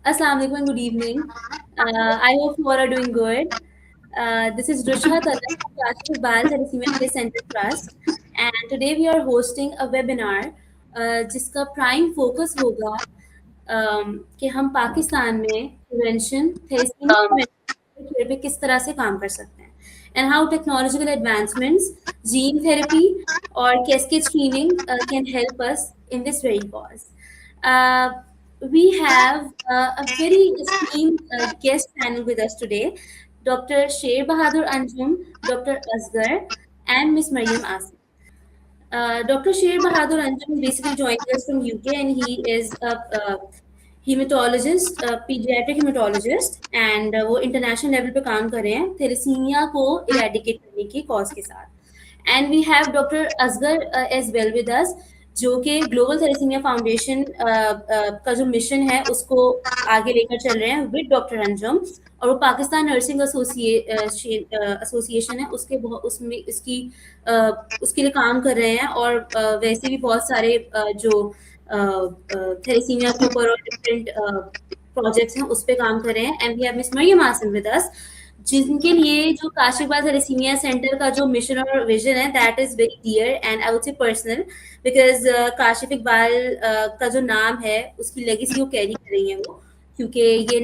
Assalamu alaikum and good evening. I hope you all are doing good. This is Rusha Talan from Kashmir Bal Thalassemia Care Center Trust, and today we are hosting a webinar जिसका prime focus होगा कि हम पाकिस्तान में prevention thalassaemia prevention care पे किस तरह से काम कर सकते हैं and how technological advancements gene therapy और cascade screening can help us in this very cause. We have a very esteemed guest panel with us today, Dr. Sher Bahadur Anjum, Dr. Asghar, and Miss Mariam Asif. Dr. Sher Bahadur Anjum is basically joining us from UK, and he is a hematologist, pediatric hematologist, and वो international level पे काम कर रहे हैं thalassaemia को eradicate करने की cause के साथ. And we have Dr. Asghar as well with us, जो कि ग्लोबल थैलेसीमिया फाउंडेशन का जो मिशन है उसको आगे लेकर चल रहे हैं विद डॉक्टर अंजुम, और वो पाकिस्तान नर्सिंग एसोसिएशन है उसमें उसके लिए काम कर रहे हैं, और वैसे भी बहुत सारे जो थैलेसीमिया के ऊपर और डिफरेंट प्रोजेक्ट्स हैं उस पर काम कर रहे हैं. And we have miss Mariam Asim with us, जिनके लिए जो काशिफ बाल थैलेसीमिया सेंटर का जो मिशन और विजन है that is very dear and I would say personal, because Kashif Iqbal का जो नाम है उसकी लेगेसी वो कैरी कर रही है वो, क्योंकि ये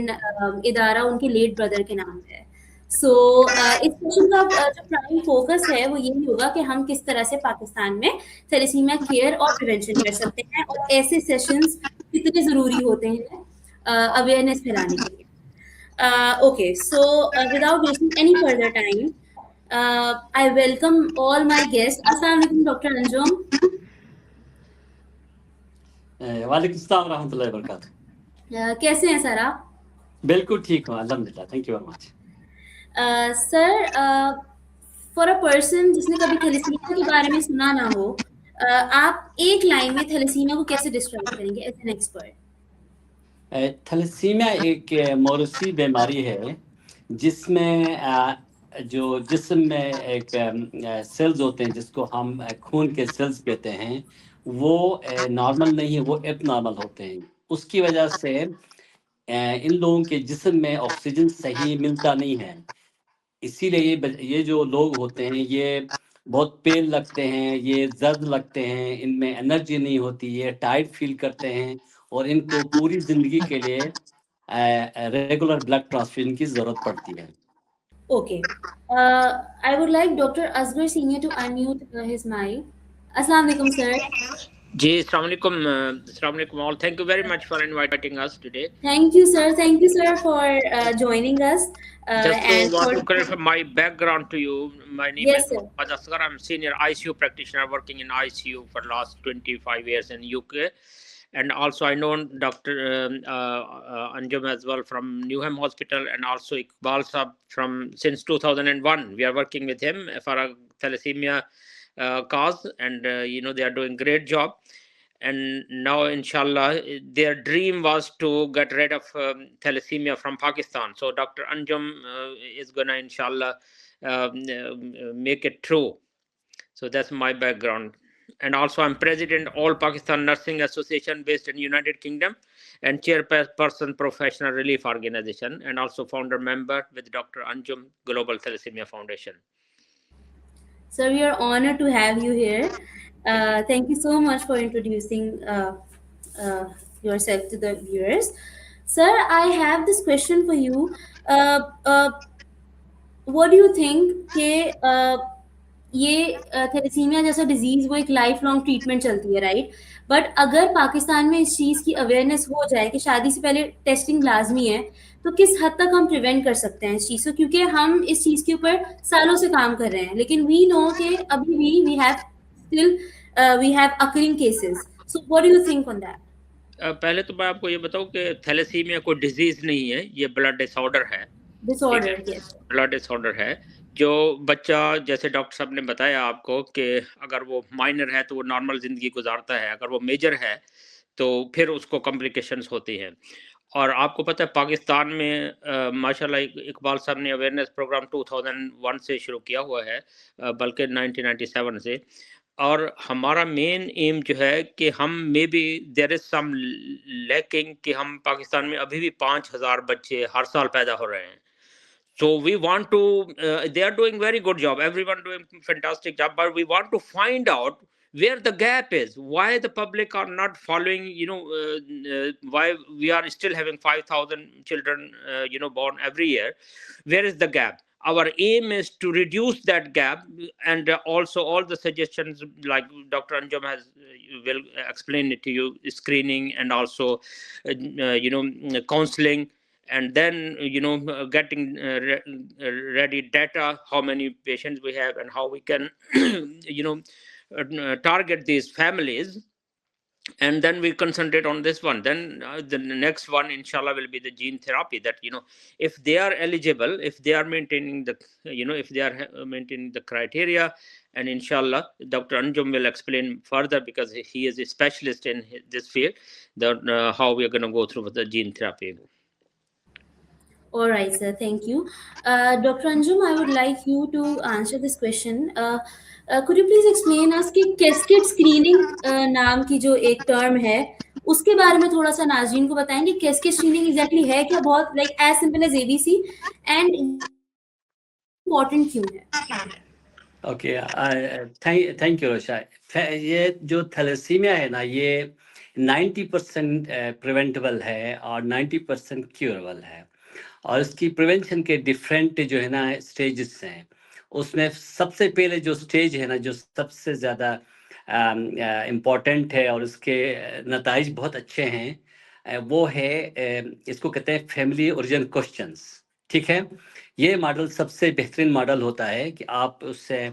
इदारा उनके लेट ब्रदर के नाम पे है. सो इस सेशन का जो प्राइम फोकस है वो यही होगा कि हम किस तरह से पाकिस्तान में थैलेसीमिया केयर और प्रिवेंशन कर सकते हैं, और ऐसे सेशंस कितने ज़रूरी होते हैं अवेयरनेस फैलाने के लिए. Okay, so without wasting any further time, I welcome all my guests. Assalamu alaikum, Dr. Anjum. वालेकुम अस्सलाम रहमतुल्लाहि व बरकातहू. कैसे हैं सर आप? बिल्कुल ठीक हूँ, अल्हम्दुलिल्लाह. Thank you very much. Sir, for a person जिसने कभी थैलेसीमिया के बारे में सुना ना हो, आप एक लाइन में थैलेसीमिया को कैसे डिस्क्राइब करेंगे एज एन एक्सपर्ट? थैलेसीमिया एक मौरूसी बीमारी है जिसमें जो जिस्म में एक सेल्स होते हैं जिसको हम खून के सेल्स कहते हैं, वो नॉर्मल नहीं है, वो एबनॉर्मल होते हैं. उसकी वजह से इन लोगों के जिस्म में ऑक्सीजन सही मिलता नहीं है. इसीलिए ये जो लोग होते हैं ये बहुत पेल लगते हैं, ये जर्द लगते हैं, इनमें एनर्जी नहीं होती, ये टायर्ड फील करते हैं, और इनको पूरी जिंदगी के लिए रेगुलर ब्लड ट्रांसफ्यूजन की जरूरत पड़ती है. Okay. I would like Dr. Asghar Senior to unmute his mic. Assalamu alaikum, sir. जी, अस्सलाम वालेकुम all. Thank you very much for inviting us today. Thank you, sir. Thank you, sir, for joining us. Just want to clarify my background to you. My name Yes, is sir. Mohammad Asghar. I'm senior ICU practitioner working in ICU for last 25 years in UK. And also I know Dr. Anjum as well from Newham Hospital, and also Iqbal Sab from since 2001. We are working with him for a thalassemia cause, and they are doing great job. And now inshallah their dream was to get rid of thalassemia from Pakistan. So Dr. Anjum is gonna inshallah make it true. So that's my background. And also I'm president All Pakistan Nursing Association based in United Kingdom, and chairperson Professional Relief Organization, and also founder member with Dr. Anjum Global Thalassemia Foundation. Sir, we are honored to have you here. Thank you so much for introducing yourself to the viewers. Sir, I have this question for you. What do you think कि ये thalassaemia जैसा disease वो एक life long treatment चलती है, right? But अगर पाकिस्तान में इस चीज़ की अवेयरनेस हो जाए कि शादी से पहले टेस्टिंग लाजमी है, तो किस हद तक हम प्रिवेंट कर सकते हैं इस चीज़ को? क्योंकि हम इस चीज़ के ऊपर सालों से काम कर रहे हैं, लेकिन वी नो कि अभी भी we have occurring cases. So what do you think on that? पहले तो मैं आपको ये बताऊं कि थैलेसीमिया कोई डिजीज नहीं है, ये ब्लड डिसऑर्डर है. ब्लड डिसऑर्डर है. जो बच्चा, जैसे डॉक्टर साहब ने बताया आपको कि अगर वो माइनर है तो वो नॉर्मल ज़िंदगी गुजारता है, अगर वो मेजर है तो फिर उसको कॉम्प्लिकेशंस होती हैं. और आपको पता है पाकिस्तान में माशाल्लाह इकबाल साहब ने अवेयरनेस प्रोग्राम 2001 से शुरू किया हुआ है, बल्कि 1997 से. और हमारा मेन एम जो है कि हम maybe there is some lacking कि हम पाकिस्तान में अभी भी 5,000 बच्चे हर साल पैदा हो रहे हैं. So we want to they are doing very good job, everyone doing fantastic job, but we want to find out where the gap is, why the public are not following, why we are still having 5,000 children born every year. Where is the gap? Our aim is to reduce that gap, and also all the suggestions like Dr. Anjum has will explain it to you, screening and also counseling, and then getting ready data, how many patients we have and how we can target these families, and then we concentrate on this one. Then the next one inshallah will be the gene therapy, that if they are eligible, if they are maintaining the if they are maintaining the criteria, and inshallah Dr. Anjum will explain further because he is a specialist in this field, that how we are going to go through with the gene therapy. All right, sir. Thank you. Dr. Anjum, I would like you to answer this question. Could you please explain us कि cascade screening नाम की जो एक term है उसके बारे में थोड़ा सा नाज़रीन को बताएंगे. कैस्केड स्क्रीनिंग एग्जैक्टली है क्या? बहुत like as simple as ABC and important क्यों है? Okay, thank you Rosha. ये जो थैलेसीमिया है ना, ये 90% प्रिवेंटेबल है और 90% क्यूरेबल है. और इसकी प्रिवेंशन के डिफरेंट जो है ना स्टेजेस हैं. उसमें सबसे पहले जो स्टेज है ना, जो सबसे ज़्यादा इम्पोर्टेंट है और उसके नताइज बहुत अच्छे हैं, वो है इसको कहते हैं फैमिली ओरिजिन क्वेश्चंस. ठीक है, ये मॉडल सबसे बेहतरीन मॉडल होता है कि आप उससे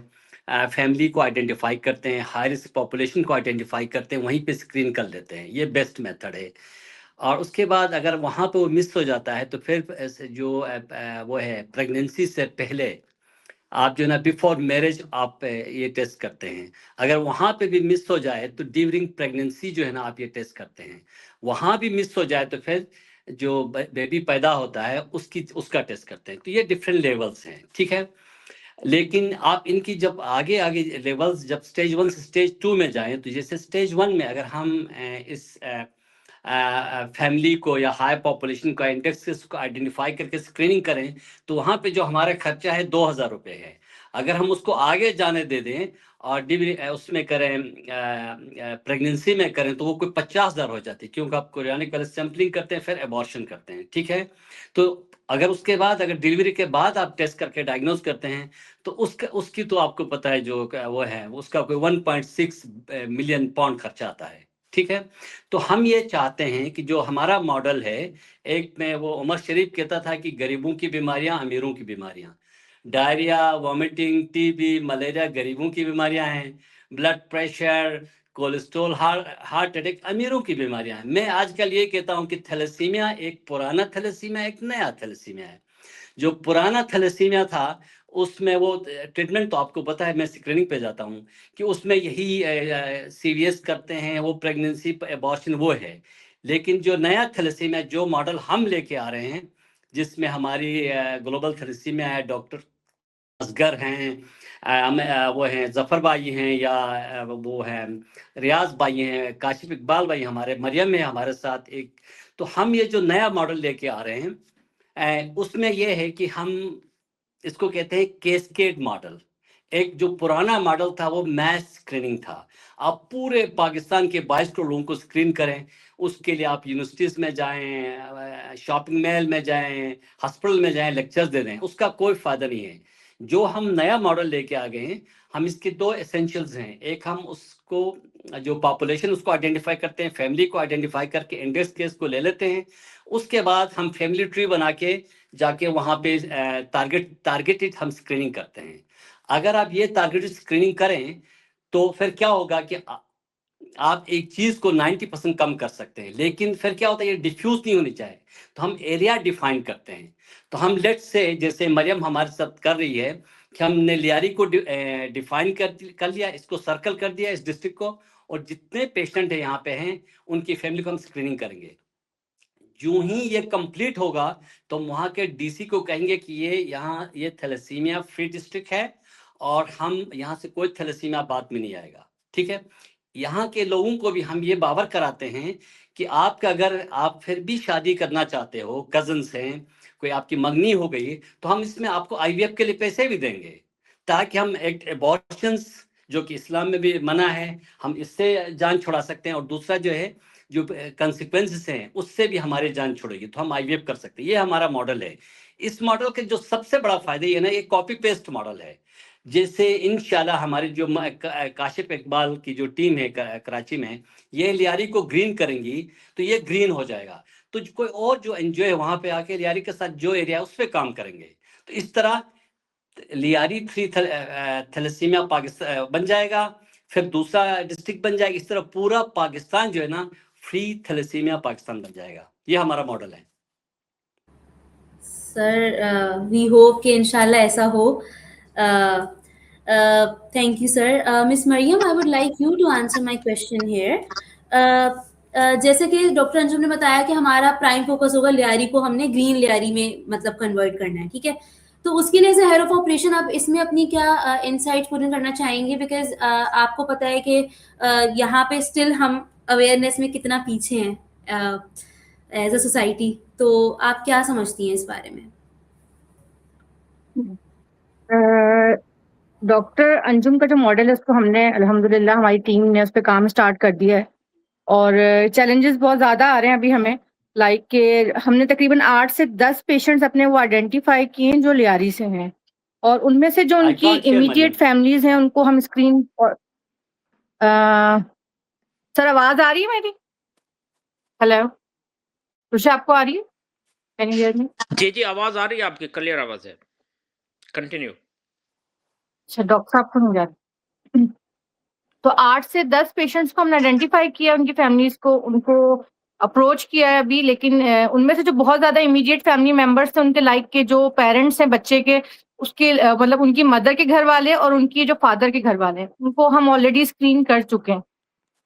फैमिली को आइडेंटिफाई करते हैं, हाई रिस्क पॉपुलेशन को आइडेंटिफाई करते हैं, वहीं पे स्क्रीन कर लेते हैं. ये बेस्ट मेथड है. और उसके बाद अगर वहाँ पे वो मिस हो जाता है तो फिर जो वो है प्रेगनेंसी से पहले आप जो ना बिफोर मैरिज आप ये टेस्ट करते हैं. अगर वहाँ पे भी मिस हो जाए तो ड्यूरिंग प्रेगनेंसी जो है ना आप ये टेस्ट करते हैं. वहाँ भी मिस हो जाए तो फिर जो बेबी पैदा होता है उसका टेस्ट करते हैं. तो ये डिफरेंट लेवल्स हैं. ठीक है, लेकिन आप इनकी जब आगे आगे लेवल्स जब स्टेज 1 से स्टेज 2 में जाएं, तो जैसे स्टेज 1 में अगर हम इस फैमिली को या हाई पॉपुलेशन का इंडेक्स को आइडेंटिफाई करके स्क्रीनिंग करें, तो वहाँ पे जो हमारा खर्चा है 2,000 रुपये है. अगर हम उसको आगे जाने दे दें और उसमें करें प्रेगनेंसी में करें तो वो कोई 50,000 हो जाती है, क्योंकि आप कोरियानिक पहले सैम्पलिंग करते हैं फिर एबॉर्शन करते हैं. ठीक है, तो अगर उसके बाद अगर डिलीवरी के बाद आप टेस्ट करके डायग्नोज करते हैं तो उसकी तो आपको पता है जो वो है उसका कोई 1.6 मिलियन पाउंड खर्चा आता है. ठीक है, तो हम ये चाहते हैं कि जो हमारा मॉडल है, एक में वो उमर शरीफ कहता था कि गरीबों की बीमारियां अमीरों की बीमारियां, डायरिया, वॉमिटिंग, टीबी, मलेरिया गरीबों की बीमारियां हैं, blood pressure, cholesterol, heart attack अमीरों की बीमारियां हैं. मैं आजकल ये कहता हूं कि थैलेसीमिया एक पुराना थैलेसीमिया एक नया थैलेसीमिया है. जो पुराना थैलेसीमिया था उसमें वो ट्रीटमेंट तो आपको पता है, मैं स्क्रीनिंग पे जाता हूँ कि उसमें यही सीवीएस करते हैं, वो प्रेगनेंसी एबॉर्शन वो है. लेकिन जो नया थैलेसीमिया जो मॉडल हम लेके आ रहे हैं, जिसमें हमारी ग्लोबल थैलेसीमिया है, डॉक्टर असगर हैं, वो हैं जफ़र भाई हैं, या वो हैं रियाज भाई हैं, काशिफ इकबाल भाई हमारे, मरियम है हमारे साथ एक. तो हम ये जो नया मॉडल लेके आ रहे हैं उसमें ये है कि हम इसको कहते हैं कैस्केड मॉडल. एक जो पुराना मॉडल था वो मैस स्क्रीनिंग था. आप पूरे पाकिस्तान के 22 करोड़ लोगों को स्क्रीन करें. उसके लिए आप यूनिवर्सिटीज़ में जाएं, शॉपिंग मॉल में जाएं, हॉस्पिटल में जाएं, लेक्चर्स दे दें, उसका कोई फ़ायदा नहीं है. जो हम नया मॉडल लेके आ गए हैं, हम इसके 2 एसेंशियल्स हैं. एक हम उसको जो पॉपुलेशन उसको आइडेंटिफाई करते हैं, फैमिली को आइडेंटिफाई करके इंडेक्स केस को ले लेते हैं. उसके बाद हम फैमिली ट्री बना के जाके वहाँ पे टारगेटेड हम स्क्रीनिंग करते हैं. अगर आप ये टारगेटेड स्क्रीनिंग करें तो फिर क्या होगा कि आप एक चीज़ को 90% कम कर सकते हैं. लेकिन फिर क्या होता है, ये डिफ्यूज नहीं होनी चाहिए, तो हम एरिया डिफाइन करते हैं. तो हम लेट्स से जैसे मरियम हमारे साथ कर रही है कि हमने लियारी को डिफाइन कर लिया, इसको सर्कल कर दिया इस डिस्ट्रिक्ट को, और जितने पेशेंट है यहाँ पे हैं उनकी फैमिली को हम स्क्रीनिंग करेंगे. यूं ही ये कंप्लीट होगा तो वहाँ के डीसी को कहेंगे कि ये थैलेसीमिया फ्री डिस्ट्रिक्ट है और हम यहाँ से कोई थैलेसीमिया बात में नहीं आएगा. ठीक है। यहाँ के लोगों को भी हम ये बावर कराते हैं कि आपका अगर आप फिर भी शादी करना चाहते हो, कजन्स हैं, कोई आपकी मंगनी हो गई, तो हम इसमें आपको आईवीएफ के लिए पैसे भी देंगे, ताकि हम एक अबॉर्शंस जो कि इस्लाम में भी मना है, हम इससे जान छुड़ा सकते हैं, और दूसरा जो है जो कंसिक्वेंसेस हैं उससे भी हमारी जान छुड़ेगी, तो हम आईवीएफ कर सकते हैं। ये हमारा मॉडल है। इस मॉडल के जो सबसे बड़ा फायदा ये ना, ये कॉपी पेस्ट मॉडल है। जैसे इंशाल्लाह हमारी जो काशिफ इकबाल की जो टीम है कराची में, ये लियारी को ग्रीन करेंगी तो ये ग्रीन हो जाएगा। तो कोई और जो एनजीओ है वहां पे आके लियारी के साथ जो एरिया है उस पर काम करेंगे। तो इस तरह लियारी फ्री थैलेसीमिया पाकिस्तान बन जाएगा, फिर दूसरा डिस्ट्रिक्ट बन जाएगा। इस तरह पूरा पाकिस्तान जो है ना फ्री थैलेसीमिया पाकिस्तान बन जाएगा। ये हमारा मॉडल है। सर वी होप कि इंशाल्लाह ऐसा हो। Thank you sir. Miss Mariam, I would like you to answer my question here. जैसे कि डॉक्टर अंजुम ने बताया कि हमारा प्राइम फोकस होगा लियारी को हमने ग्रीन लियारी में मतलब कन्वर्ट करना है, ठीक है। तो उसके लिए एज हेड ऑफ ऑपरेशन आप इसमें अपनी क्या इनसाइट पूर्ण करना चाहेंगे? बिकॉज आपको पता है कि यहाँ पे स्टिल हम अवेयरनेस में कितना पीछे हैं एज अ सोसाइटी। तो आप क्या समझती हैं इस बारे में? डॉक्टर अंजुम का जो मॉडल है उसको हमने अल्हम्दुलिल्लाह हमारी टीम ने उस पर काम स्टार्ट कर दिया है, और चैलेंजेस बहुत ज़्यादा आ रहे हैं अभी हमें। लाइक के हमने तकरीबन 8 से 10 पेशेंट्स अपने वो आइडेंटिफाई किए हैं जो लियारी से हैं, और उनमें से जो उनकी इमीडिएट फैमिलीज हैं उनको हम स्क्रीन सर आवाज आ रही है मेरी? हेलो रुषा, आपको आ रही है? Can you hear me? जी जी, आवाज आ रही है आपकी, क्लियर आवाज है। कंटिन्यू। अच्छा, डॉक्टर साहब को नहीं जा रही। तो 8 से 10 पेशेंट्स को हमने आइडेंटिफाई किया, उनकी फैमिलीज को उनको अप्रोच किया है अभी, लेकिन उनमें से जो बहुत ज्यादा इमीडिएट फैमिली मेंबर्स थे उनके लाइक के जो पेरेंट्स हैं बच्चे के, उसके मतलब उनकी मदर के घर वाले और उनकी जो फादर के घर वाले हैं, उनको हम ऑलरेडी स्क्रीन कर चुके हैं।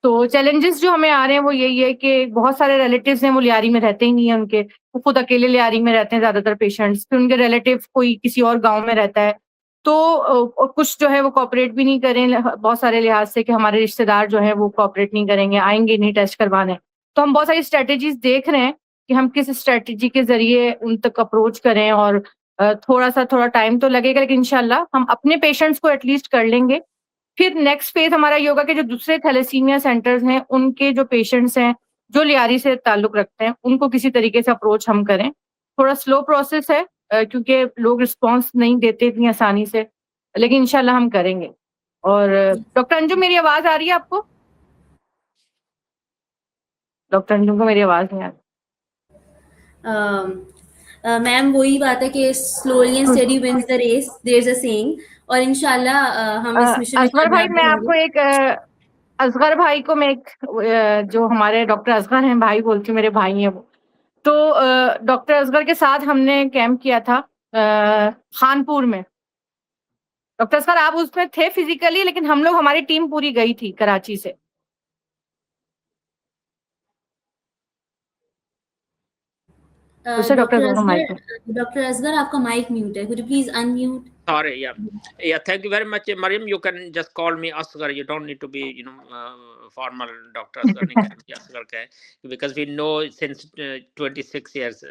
तो चैलेंजेस जो हमें आ रहे हैं वो यही है कि बहुत सारे रिलेटिव्स हैं वो लियारी में रहते ही नहीं है, उनके वो खुद अकेले लियारी में रहते हैं ज्यादातर पेशेंट्स, फिर उनके रिलेटिव कोई किसी और गाँव में रहता है। तो और कुछ जो है वो कॉपरेट भी नहीं करें बहुत सारे लिहाज से, कि हमारे रिश्तेदार जो है वो कॉपरेट नहीं करेंगे, आएंगे नहीं टेस्ट करवाने। तो हम बहुत सारी स्ट्रेटेजीज देख रहे हैं कि हम किस स्ट्रेटेजी के जरिए उन तक अप्रोच करें, और थोड़ा टाइम तो लगेगा, लेकिन इंशाल्लाह हम अपने पेशेंट्स को एटलीस्ट कर लेंगे। फिर नेक्स्ट फेज हमारा ये होगा कि जो दूसरे थैलेसीमिया सेंटर्स हैं उनके जो पेशेंट्स हैं जो लियारी से ताल्लुक रखते हैं उनको किसी तरीके से अप्रोच हम करें। थोड़ा स्लो प्रोसेस है क्योंकि लोग रिस्पॉन्स नहीं देते इतनी आसानी से, लेकिन इंशाल्लाह हम करेंगे। और डॉक्टर अंजुम, मेरी आवाज आ रही है आपको? डॉक्टर अंजुम को मेरी आवाज नहीं आ रही। मैम वही बात है कि slowly and steady wins the race, there is a saying, और इंशाल्लाह हम इस मिशन में असगर भाई, कामयाब मैं होंगे। आपको एक असगर भाई को मैं एक जो हमारे डॉक्टर असगर हैं, भाई बोलती हूँ, मेरे भाई हैं वो। तो डॉक्टर असगर के साथ हमने कैंप किया था खानपुर में। डॉक्टर असगर आप उसमें थे फिजिकली, लेकिन हम लोग, हमारी टीम पूरी गई थी कराची से। डॉक्टर असगर आपका माइक म्यूट है, could you please unmute? Sorry, yeah. Thank you very much, Mariam. You can just call me Asghar. You don't need to be, formal Dr. Asghar. नहीं कहना चाहिए, Asghar का है, because we know since 26 years,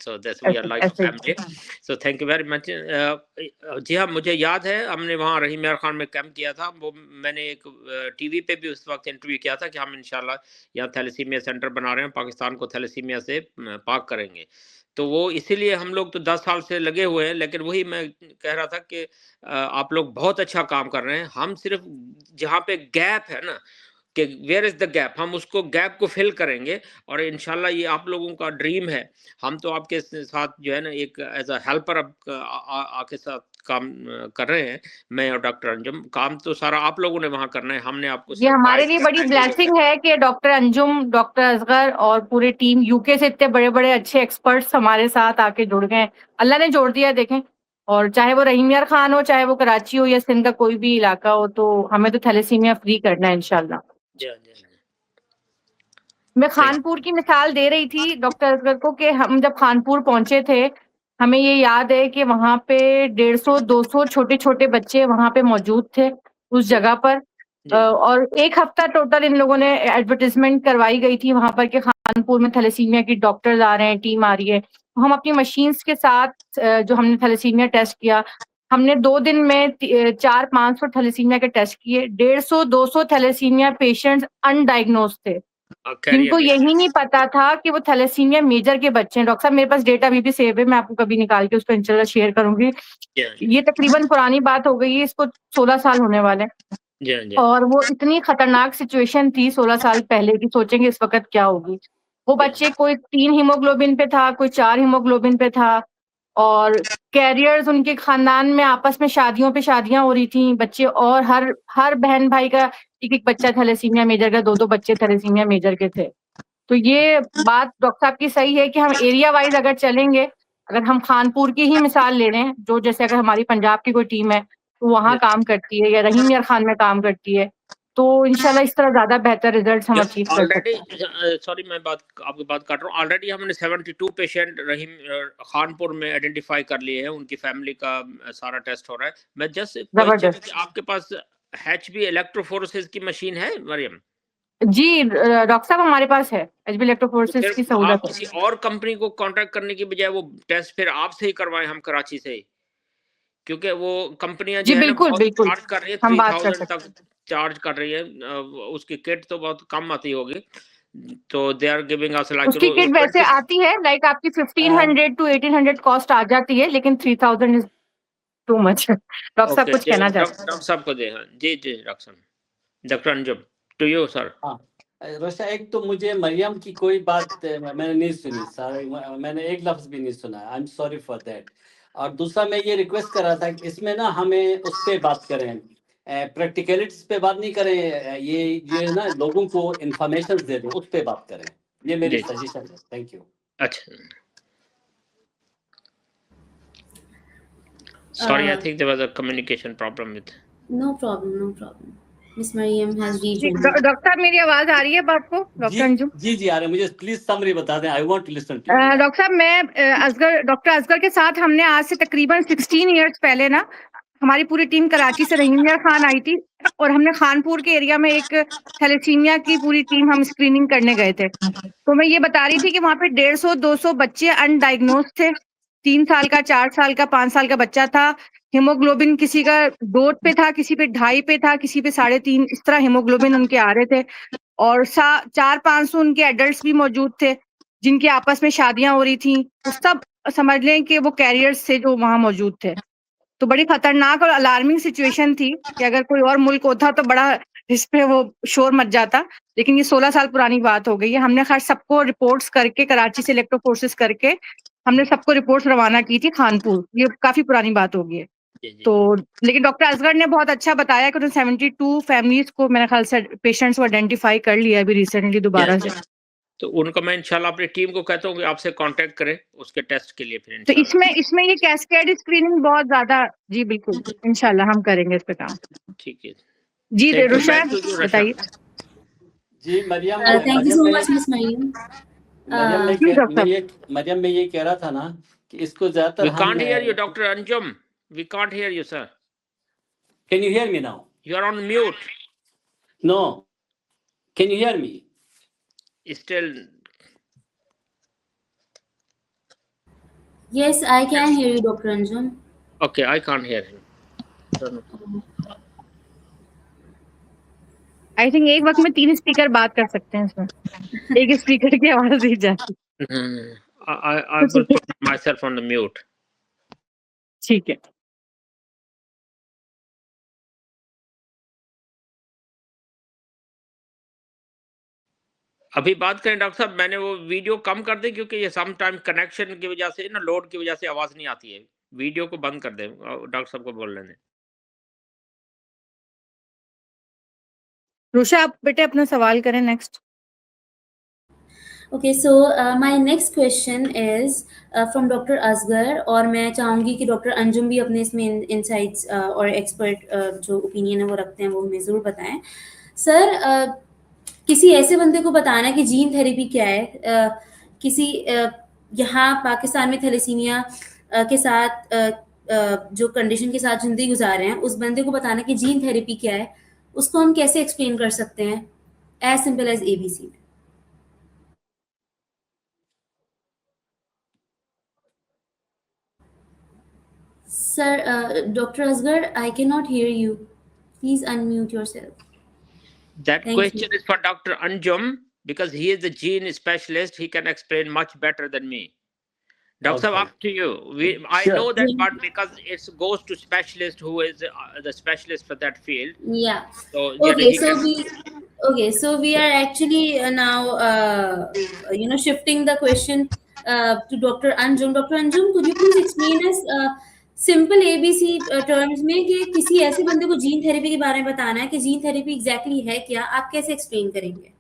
so that's we are like a family. So thank you very much. जी हाँ, मुझे याद है हमने वहाँ रहीम यार खान में कैंप किया था। वो मैंने एक टीवी पे भी उस वक्त इंटरव्यू किया था कि हम इंशाल्लाह यहाँ थैलेसीमिया सेंटर बना रहे हैं, पाकिस्तान को थैलेसीमिया से पाक करेंगे। तो वो इसीलिए हम लोग तो 10 साल से लगे हुए हैं, लेकिन वही मैं कह रहा था कि आप लोग बहुत अच्छा काम कर रहे हैं। हम सिर्फ जहाँ पे गैप है ना, कि वेयर इज द गैप, हम उसको गैप को फिल करेंगे, और इंशाल्लाह ये आप लोगों का ड्रीम है। हम तो आपके साथ जो है ना एक एज अ हेल्पर आपके साथ काम कर रहे हैं, मैं और डॉक्टर अंजुम। काम तो सारा आप लोगों ने वहाँ करना है, हमने आपको ये हमारे लिए बड़ी ब्लेसिंग है कि डॉक्टर अंजुम, डॉक्टर असगर और पूरी टीम यूके से इतने बड़े बड़े अच्छे एक्सपर्ट्स हमारे साथ आके जुड़ गए। अल्लाह ने जोड़ दिया, देखें। और चाहे वो रहीम यार खान हो, चाहे वो कराची हो या सिंध का कोई भी इलाका हो, तो हमें तो थैलेसीमिया फ्री करना है इंशाल्लाह। मैं खानपुर की मिसाल दे रही थी डॉक्टर असगर को कि हम जब खानपुर पहुंचे थे, हमें ये याद है कि वहाँ पे 150-200 छोटे छोटे बच्चे वहाँ पे मौजूद थे, उस जगह पर। और 1 हफ्ता टोटल इन लोगों ने एडवर्टाइजमेंट करवाई गई थी वहां पर कि खानपुर में थैलेसीमिया की डॉक्टर्स आ रहे हैं, टीम आ रही है। हम अपनी मशीन्स के साथ जो हमने थैलेसीमिया टेस्ट किया, हमने 2 दिन में 400-500 थैलेसीमिया के टेस्ट किए। 150-200 थैलेसीमिया पेशेंट्स अनडायग्नोज थे, जिनको यही नहीं पता था कि वो थैलेसीमिया मेजर के बच्चे हैं। डॉक्टर साहब, मेरे पास डेटा अभी भी सेव है, मैं आपको कभी निकाल के उसको इंशाल्लाह शेयर करूंगी। ये तकरीबन पुरानी बात हो गई है, इसको 16 साल होने वाले हैं। और वो इतनी खतरनाक सिचुएशन थी 16 साल पहले की, सोचेंगे इस वक्त क्या होगी। वो बच्चे कोई 3 हीमोग्लोबिन पे था, कोई 4 हीमोग्लोबिन पे था, और कैरियर्स उनके खानदान में आपस में शादियों पे शादियां हो रही थी बच्चे, और हर बहन भाई का एक बच्चा थैलेसीमिया मेजर का, 2 बच्चे थैलेसीमिया मेजर के थे। तो ये बात डॉक्टर साहब की सही है कि हम एरिया वाइज अगर चलेंगे, अगर हम खानपुर की ही मिसाल ले रहे हैं, जो जैसे अगर हमारी पंजाब की कोई टीम है तो वहाँ काम करती है, या रहीम यार खान में काम करती है, तो इंशाल्लाह इस तरह ज्यादा बेहतर रिजल्ट हम अचीव कर सकते हैं। सॉरी, मैं आपकी बात काट रहा हूँ। ऑलरेडी हमने 72 पेशेंट रहीम खानपुर में आइडेंटिफाई कर लिए हैं, उनकी फैमिली का सारा टेस्ट हो रहा है। मैं जस्ट क्वेश्चन, आपके पास एचबी इलेक्ट्रोफोरेसिस की मशीन है मरियम? जी डॉक्टर साहब, हमारे पास है एचबी इलेक्ट्रोफोरेसिस की सहूलत। आप किसी और कंपनी को कांटेक्ट करने की बजाय वो टेस्ट फिर आपसे ही करवाएं, हम कराची से, क्योंकि वो कंपनियां जो है ना बहुत चार्ज कर रही है, 3000 तक चार्ज कर रही है। उसकी किट तो बहुत कम आती होगी, तो they are giving us like, उसकी किट वैसे आती है लाइक आपकी 1500 to 1800 कॉस्ट आ जाती है, लेकिन 3000 इज टू मच। डॉक्टर साहब कुछ कहना चाहते हैं? डॉक्टर साहब को दे। जी जी डॉक्टर साहब, doctor Anjum, to you sir. Rosha, एक तो मुझे मरियम की कोई बात मैंने नहीं सुनी सर, मैंने एक लफ्ज भी नहीं सुना, आई एम सॉरी फॉर दैट। और दूसरा, मैं ये रिक्वेस्ट कर रहा था कि इसमें ना हमें उस पर बात करें, प्रैक्टिकलिटीज पे बात नहीं करें, ये ना लोगों को इंफॉर्मेशन दे दें, उस पर बात करें। ये मेरी सजेशन है। Thank you. अच्छा, sorry, I think there was a communication problem with. No problem. Miss Mariam has rejoined. Doctor साहब, मेरी आवाज आ रही है आपको? डॉक्टर अंजुम जी आ रही है, मुझे प्लीज समरी बता दें, I want to listen to. Doctor साहब, मैं डॉक्टर असगर के साथ हमने आज से तकरीबन 16 इयर्स पहले ना, हमारी पूरी टीम कराची से रहीम यार खान आई थी, और हमने खानपुर के एरिया में एक थैलेसीमिया की पूरी टीम हम स्क्रीनिंग करने गए थे। तो मैं ये बता रही थी कि वहाँ पे 150-200 बच्चे अनडायग्नोज थे। 3 साल का, 4 साल का, 5 साल का बच्चा था। हीमोग्लोबिन किसी का 2 पे था, किसी पे 2.5 पे था, किसी पे 3.5, इस तरह हीमोग्लोबिन उनके आ रहे थे। और 400-500 उनके एडल्ट्स भी मौजूद थे, जिनकी आपस में शादियां हो रही थी। तो सब समझ लें कि वो कैरियर्स थे जो वहां मौजूद थे। तो बड़ी खतरनाक और अलार्मिंग सिचुएशन थी कि अगर कोई और मुल्क होता तो बड़ा इस पे वो शोर मच जाता, लेकिन ये 16 साल पुरानी बात हो गई है। हमने खैर सबको रिपोर्ट्स करके, कराची से इलेक्ट्रोफोर्सेस करके हमने सबको रिपोर्ट्स रवाना की थी खानपुर। ये काफी पुरानी बात हो गई है। तो लेकिन डॉक्टर असगर ने बहुत अच्छा बताया कि उन्होंने 72 फैमिलीज को, मेरे ख्याल से पेशेंट्स को आइडेंटिफाई कर लिया अभी रिसेंटली दोबारा से। तो उनको मैं इंशाल्लाह अपनी टीम को कहता हूँ कि आपसे कांटेक्ट करें उसके टेस्ट के लिए फिर। तो इसमें ये कैस्केड स्क्रीनिंग बहुत ज्यादा, जी बिल्कुल इंशाल्लाह हम करेंगे इस पे काम। ठीक है जी। रुशा बताइए। जी Mariam, thank you so much miss Mariam. Mariam मैं ये कह रहा था ना कि इसको ज्यादातर We can't hear you, Dr. Anjum. We can't hear you, sir. Can you hear me now? You are on mute. No. Can you hear me? Still. Yes, I can hear you, Dr. Anjum. Okay, I can't hear him. I think एक वक्त में 3 speaker बात कर सकते हैं इसमें, एक speaker की आवाज ही जाती। I will put myself on the mute. ठीक है। अभी बात करें डॉक्टर साहब, मैंने वो वीडियो कम कर दें क्योंकि ये सम टाइम कनेक्शन की वजह से ना, लोड की वजह से आवाज नहीं आती है। वीडियो को बंद कर दें, डॉक्टर साहब को बोल लेने। रुशा, आप बेटे अपना सवाल करें next. Okay, so my next question is from Dr. Asgar, और मैं चाहूँगी कि डॉक्टर अंजुम भी अपने इसमें इंसाइट्स और एक्सपर्ट जो ओपिनियन है वो रखते हैं, वो हमें ज़रूर बताएं। सर, किसी ऐसे बंदे को बताना कि जीन थेरेपी क्या है, किसी यहाँ पाकिस्तान में थैलेसीमिया के साथ जो कंडीशन के साथ जिंदगी गुजार रहे हैं, उस बंदे को बताना कि जीन थेरेपी क्या है, उसको हम कैसे एक्सप्लेन कर सकते हैं, as simple as ABC। Sir, doctor Asghar, I can not hear you, please unmute yourself. That Thank you. question is for Dr. Anjum because he is the gene specialist. He can explain much better than me. Dr. Sahab, Okay. up to you. I Sure. know that part because it goes to specialist who is the specialist for that field. Yeah. So Okay, he so can. we are actually now shifting the question to Dr. Anjum. Dr. Anjum, could you please explain us simple ABC terms में कि किसी ऐसे बंदे को gene therapy के बारे में बताना है कि जीन थेरेपी एग्जैक्टली है क्या, आप कैसे एक्सप्लेन करेंगे?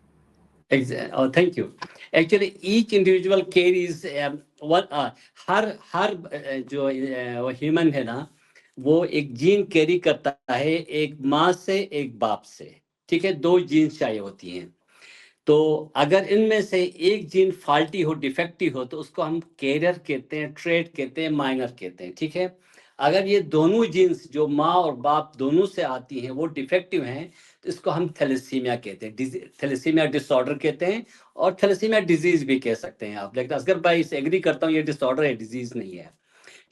Oh, thank you. Actually, each individual carries one. हर जो ह्यूमन है ना, वो एक जीन कैरी करता है, एक माँ से एक बाप से, ठीक है, 2 जीन्स चाहिए होती हैं। तो अगर इनमें से एक जीन फॉल्टी हो, डिफेक्टिव हो, तो उसको हम कैरियर कहते हैं, ट्रेट कहते हैं, माइनर कहते हैं, ठीक है। अगर ये दोनों जीन्स जो माँ और बाप दोनों से आती हैं वो डिफेक्टिव हैं, तो इसको हम थैलेसीमिया कहते हैं, थैलेसीमिया डिसऑर्डर कहते हैं, और थैलेसीमिया डिजीज भी कह सकते हैं आप। लेकिन असगर भाई से एग्री करता हूँ, ये डिसऑर्डर है, डिजीज नहीं है,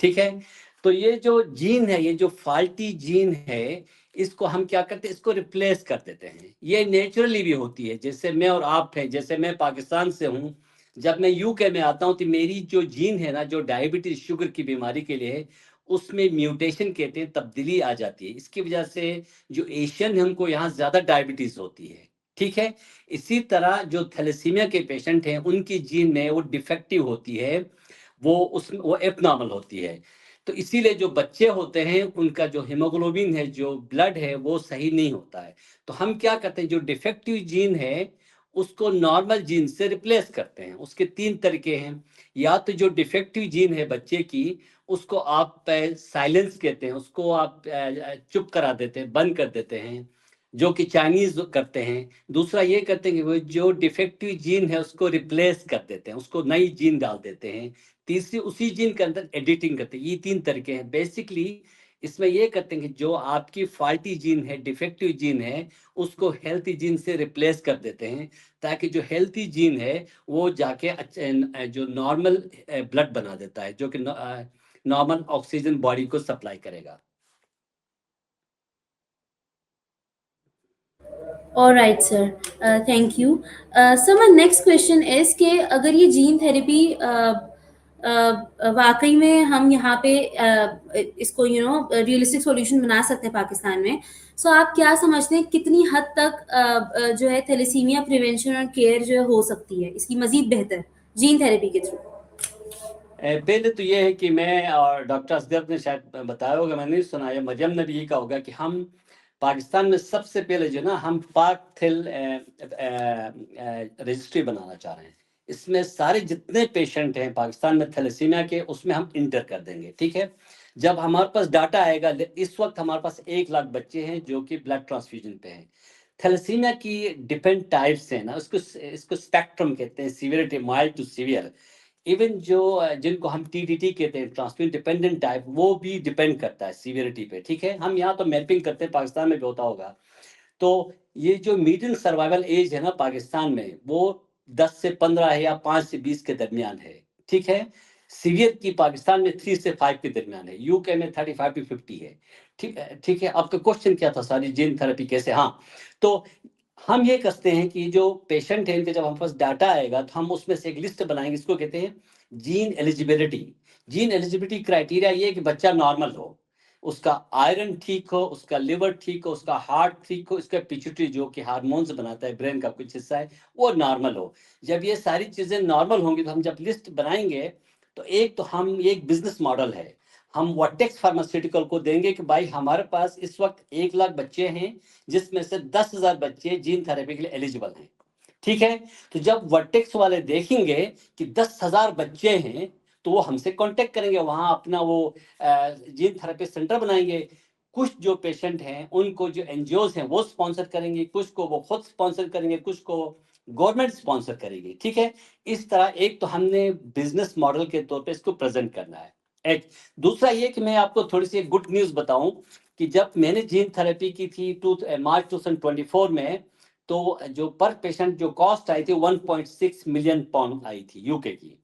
ठीक है। तो ये जो जीन है, ये जो फॉल्टी जीन है, इसको हम क्या करते हैं, इसको रिप्लेस कर देते हैं। ये नेचुरली भी होती है, जैसे मैं और आप हैं, जैसे मैं पाकिस्तान से हूँ, जब मैं यूके में आता हूँ तो मेरी जो जीन है ना, जो डायबिटीज शुगर की बीमारी के लिए, उसमें म्यूटेशन कहते हैं, तब्दीली आ जाती है। इसकी वजह से जो एशियन है उनको यहाँ ज्यादा डायबिटीज होती है, ठीक है। इसी तरह जो थैलेसीमिया के पेशेंट हैं, उनकी जीन में वो डिफेक्टिव होती है, वो एबनॉर्मल होती है। तो इसीलिए जो बच्चे होते हैं उनका जो हीमोग्लोबिन है, जो ब्लड है, वो सही नहीं होता है। तो हम क्या करते हैं, जो डिफेक्टिव जीन है उसको नॉर्मल जीन से रिप्लेस करते हैं। उसके 3 तरीके हैं। या तो जो डिफेक्टिव जीन है बच्चे की, उसको आप साइलेंस कहते हैं, उसको आप चुप करा देते हैं, बंद कर देते हैं, जो कि चाइनीज करते हैं। दूसरा ये करते हैं कि वो जो डिफेक्टिव जीन है उसको रिप्लेस कर देते हैं, उसको नई जीन डाल देते हैं। तीसरी, उसी जीन के अंदर एडिटिंग करते हैं। ये 3 तरीके हैं बेसिकली। इसमें ये करते हैं कि जो आपकी फॉल्टी जीन है, डिफेक्टिव जीन है, उसको हेल्थी जीन से रिप्लेस कर देते हैं, ताकि जो हेल्थी जीन है वो जाके जो नॉर्मल ब्लड बना देता है, जो कि नॉर्मल ऑक्सीजन बॉडी को सप्लाई करेगा। All right, sir. Thank you. So my next question is कि अगर ये जीन थेरेपी वाकई में हम यहाँ पे इसको रियलिस्टिक सॉल्यूशन बना सकते हैं पाकिस्तान में, सो आप क्या समझते हैं कितनी हद तक जो है थैलेसीमिया प्रिवेंशन और केयर जो हो सकती है इसकी मजीद बेहतर जीन थेरेपी के थ्रू? पहले तो ये है कि मैं और डॉक्टर असगर ने शायद बताया होगा, मैंने नहीं सुना, या मरियम ने भी ये कहा होगा कि हम पाकिस्तान में सबसे पहले जो ना हम पाक थिल रजिस्ट्री बनाना चाह रहे हैं। इसमें सारे जितने पेशेंट हैं पाकिस्तान में थैलेसीमिया के, उसमें हम इंटर कर देंगे, ठीक है। जब हमारे पास डाटा आएगा, इस वक्त हमारे पास 1 लाख बच्चे हैं जो कि ब्लड ट्रांसफ्यूजन पे हैं। थैलेसीमिया की डिफरेंट टाइप्स हैं ना, इसको स्पेक्ट्रम कहते हैं, severity mild to severe. Even जो जिनको हम टीडीटी कहते हैं, ट्रांसफ्यूजन डिपेंडेंट टाइप, वो भी डिपेंड करता है सीवियरिटी पे, ठीक है। हम यहाँ तो मैपिंग करते हैं, पाकिस्तान में भी होता होगा। तो ये जो मीडियम सर्वाइवल एज है ना पाकिस्तान में, वो 10 से 15 है या 5 से 20 के दरमियान है, ठीक है। सीवियर की पाकिस्तान में 3 से 5 के दरमियान है, यूके में 35 to 50 है, ठीक है, ठीक है। आपका क्वेश्चन क्या था सारी, जीन थेरेपी कैसे? हाँ, तो हम ये करते हैं कि जो पेशेंट है इनके, जब हमारे पास डाटा आएगा तो हम उसमें से एक लिस्ट बनाएंगे, इसको कहते हैं gene eligibility. Gene eligibility criteria ये है कि बच्चा नॉर्मल हो, उसका आयरन ठीक हो, उसका लिवर ठीक हो, उसका हार्ट ठीक हो, इसका पिट्यूटरी जो कि हार्मोन्स बनाता है, ब्रेन का कुछ हिस्सा है, वो नॉर्मल हो। जब ये सारी चीजें नॉर्मल होंगी तो हम जब लिस्ट बनाएंगे, तो एक तो हम ये एक बिजनेस मॉडल है, हम वर्टेक्स फार्मास्यूटिकल को देंगे कि भाई हमारे पास इस वक्त 1 लाख बच्चे हैं, जिसमें से 10,000 बच्चे जीन थेरेपी के लिए एलिजिबल हैं, ठीक है। तो जब वर्टेक्स वाले देखेंगे कि 10,000 बच्चे हैं, तो वो हमसे कांटेक्ट करेंगे, वहां अपना वो जीन थेरेपी सेंटर बनाएंगे। कुछ जो पेशेंट हैं उनको जो एनजीओज हैं वो स्पॉन्सर करेंगे, कुछ को वो खुद स्पॉन्सर करेंगे, कुछ को गवर्नमेंट स्पॉन्सर करेगी, ठीक है। इस तरह एक तो हमने बिजनेस मॉडल के तौर पे इसको प्रेजेंट करना है। एक दूसरा ये कि मैं आपको थोड़ी सी गुड न्यूज़ बताऊं कि जब मैंने जीन थेरेपी की थी मार्च 2024 में, तो जो पर पेशेंट जो कॉस्ट आई थी 1.6 मिलियन पाउंड आई थी यूके की।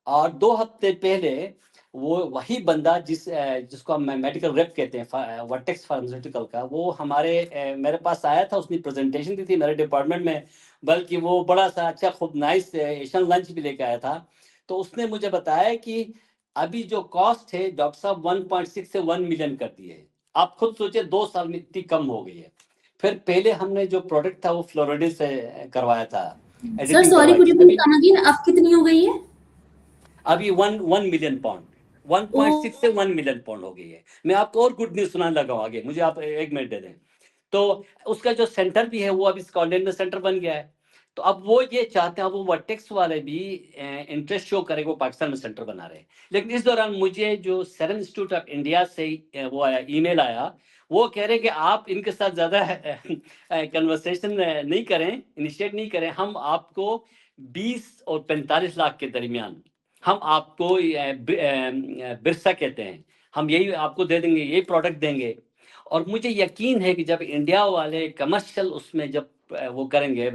और 2 हफ्ते पहले वो वही बंदा जिसको हम मेडिकल रेप कहते हैं, वर्टेक्स फार्मास्यूटिकल का, वो मेरे पास आया था। उसने प्रेजेंटेशन दी थी मेरे डिपार्टमेंट में, बल्कि वो बड़ा सा अच्छा खूब नाइस एशियन लंच भी लेके आया था। तो उसने मुझे बताया कि अभी जो कॉस्ट है डॉक्टर साहब 1.6 से 1 मिलियन कर दी है। आप खुद सोचिए 2 साल में इतनी कम हो गई है। फिर पहले हमने जो प्रोडक्ट था वो फ्लोरिडा से करवाया था, सर एडिटिंग सॉरी, करवाई कुड थी। यू प्लीज कम अगेन, अब कितनी हो गई है? अभी 1 मिलियन पाउंड, 1.6 से 1 मिलियन पाउंड हो गई है। मैं आपको और गुड न्यूज सुनाने लगा हूं आगे, मुझे आप 1 मिनट दे दें। तो उसका जो सेंटर भी है वो अभी स्कॉटलैंड में सेंटर बन गया है। तो अब वो ये चाहते हैं, वो वर्टेक्स वाले भी इंटरेस्ट शो करें, वो पाकिस्तान में सेंटर बना रहे हैं। लेकिन इस दौरान मुझे जो सेरम इंस्टीट्यूट ऑफ इंडिया से वो आया, ईमेल आया। वो कह रहे हैं कि आप इनके साथ ज्यादा कन्वर्सेशन नहीं करें, इनिशिएट नहीं करें। हम आपको 20 और 45 लाख के दरमियान हम आपको बिरसा कहते हैं, हम यही आपको दे देंगे, यही प्रोडक्ट देंगे। और मुझे यकीन है कि जब इंडिया वाले कमर्शियल उसमें जब वो करेंगे,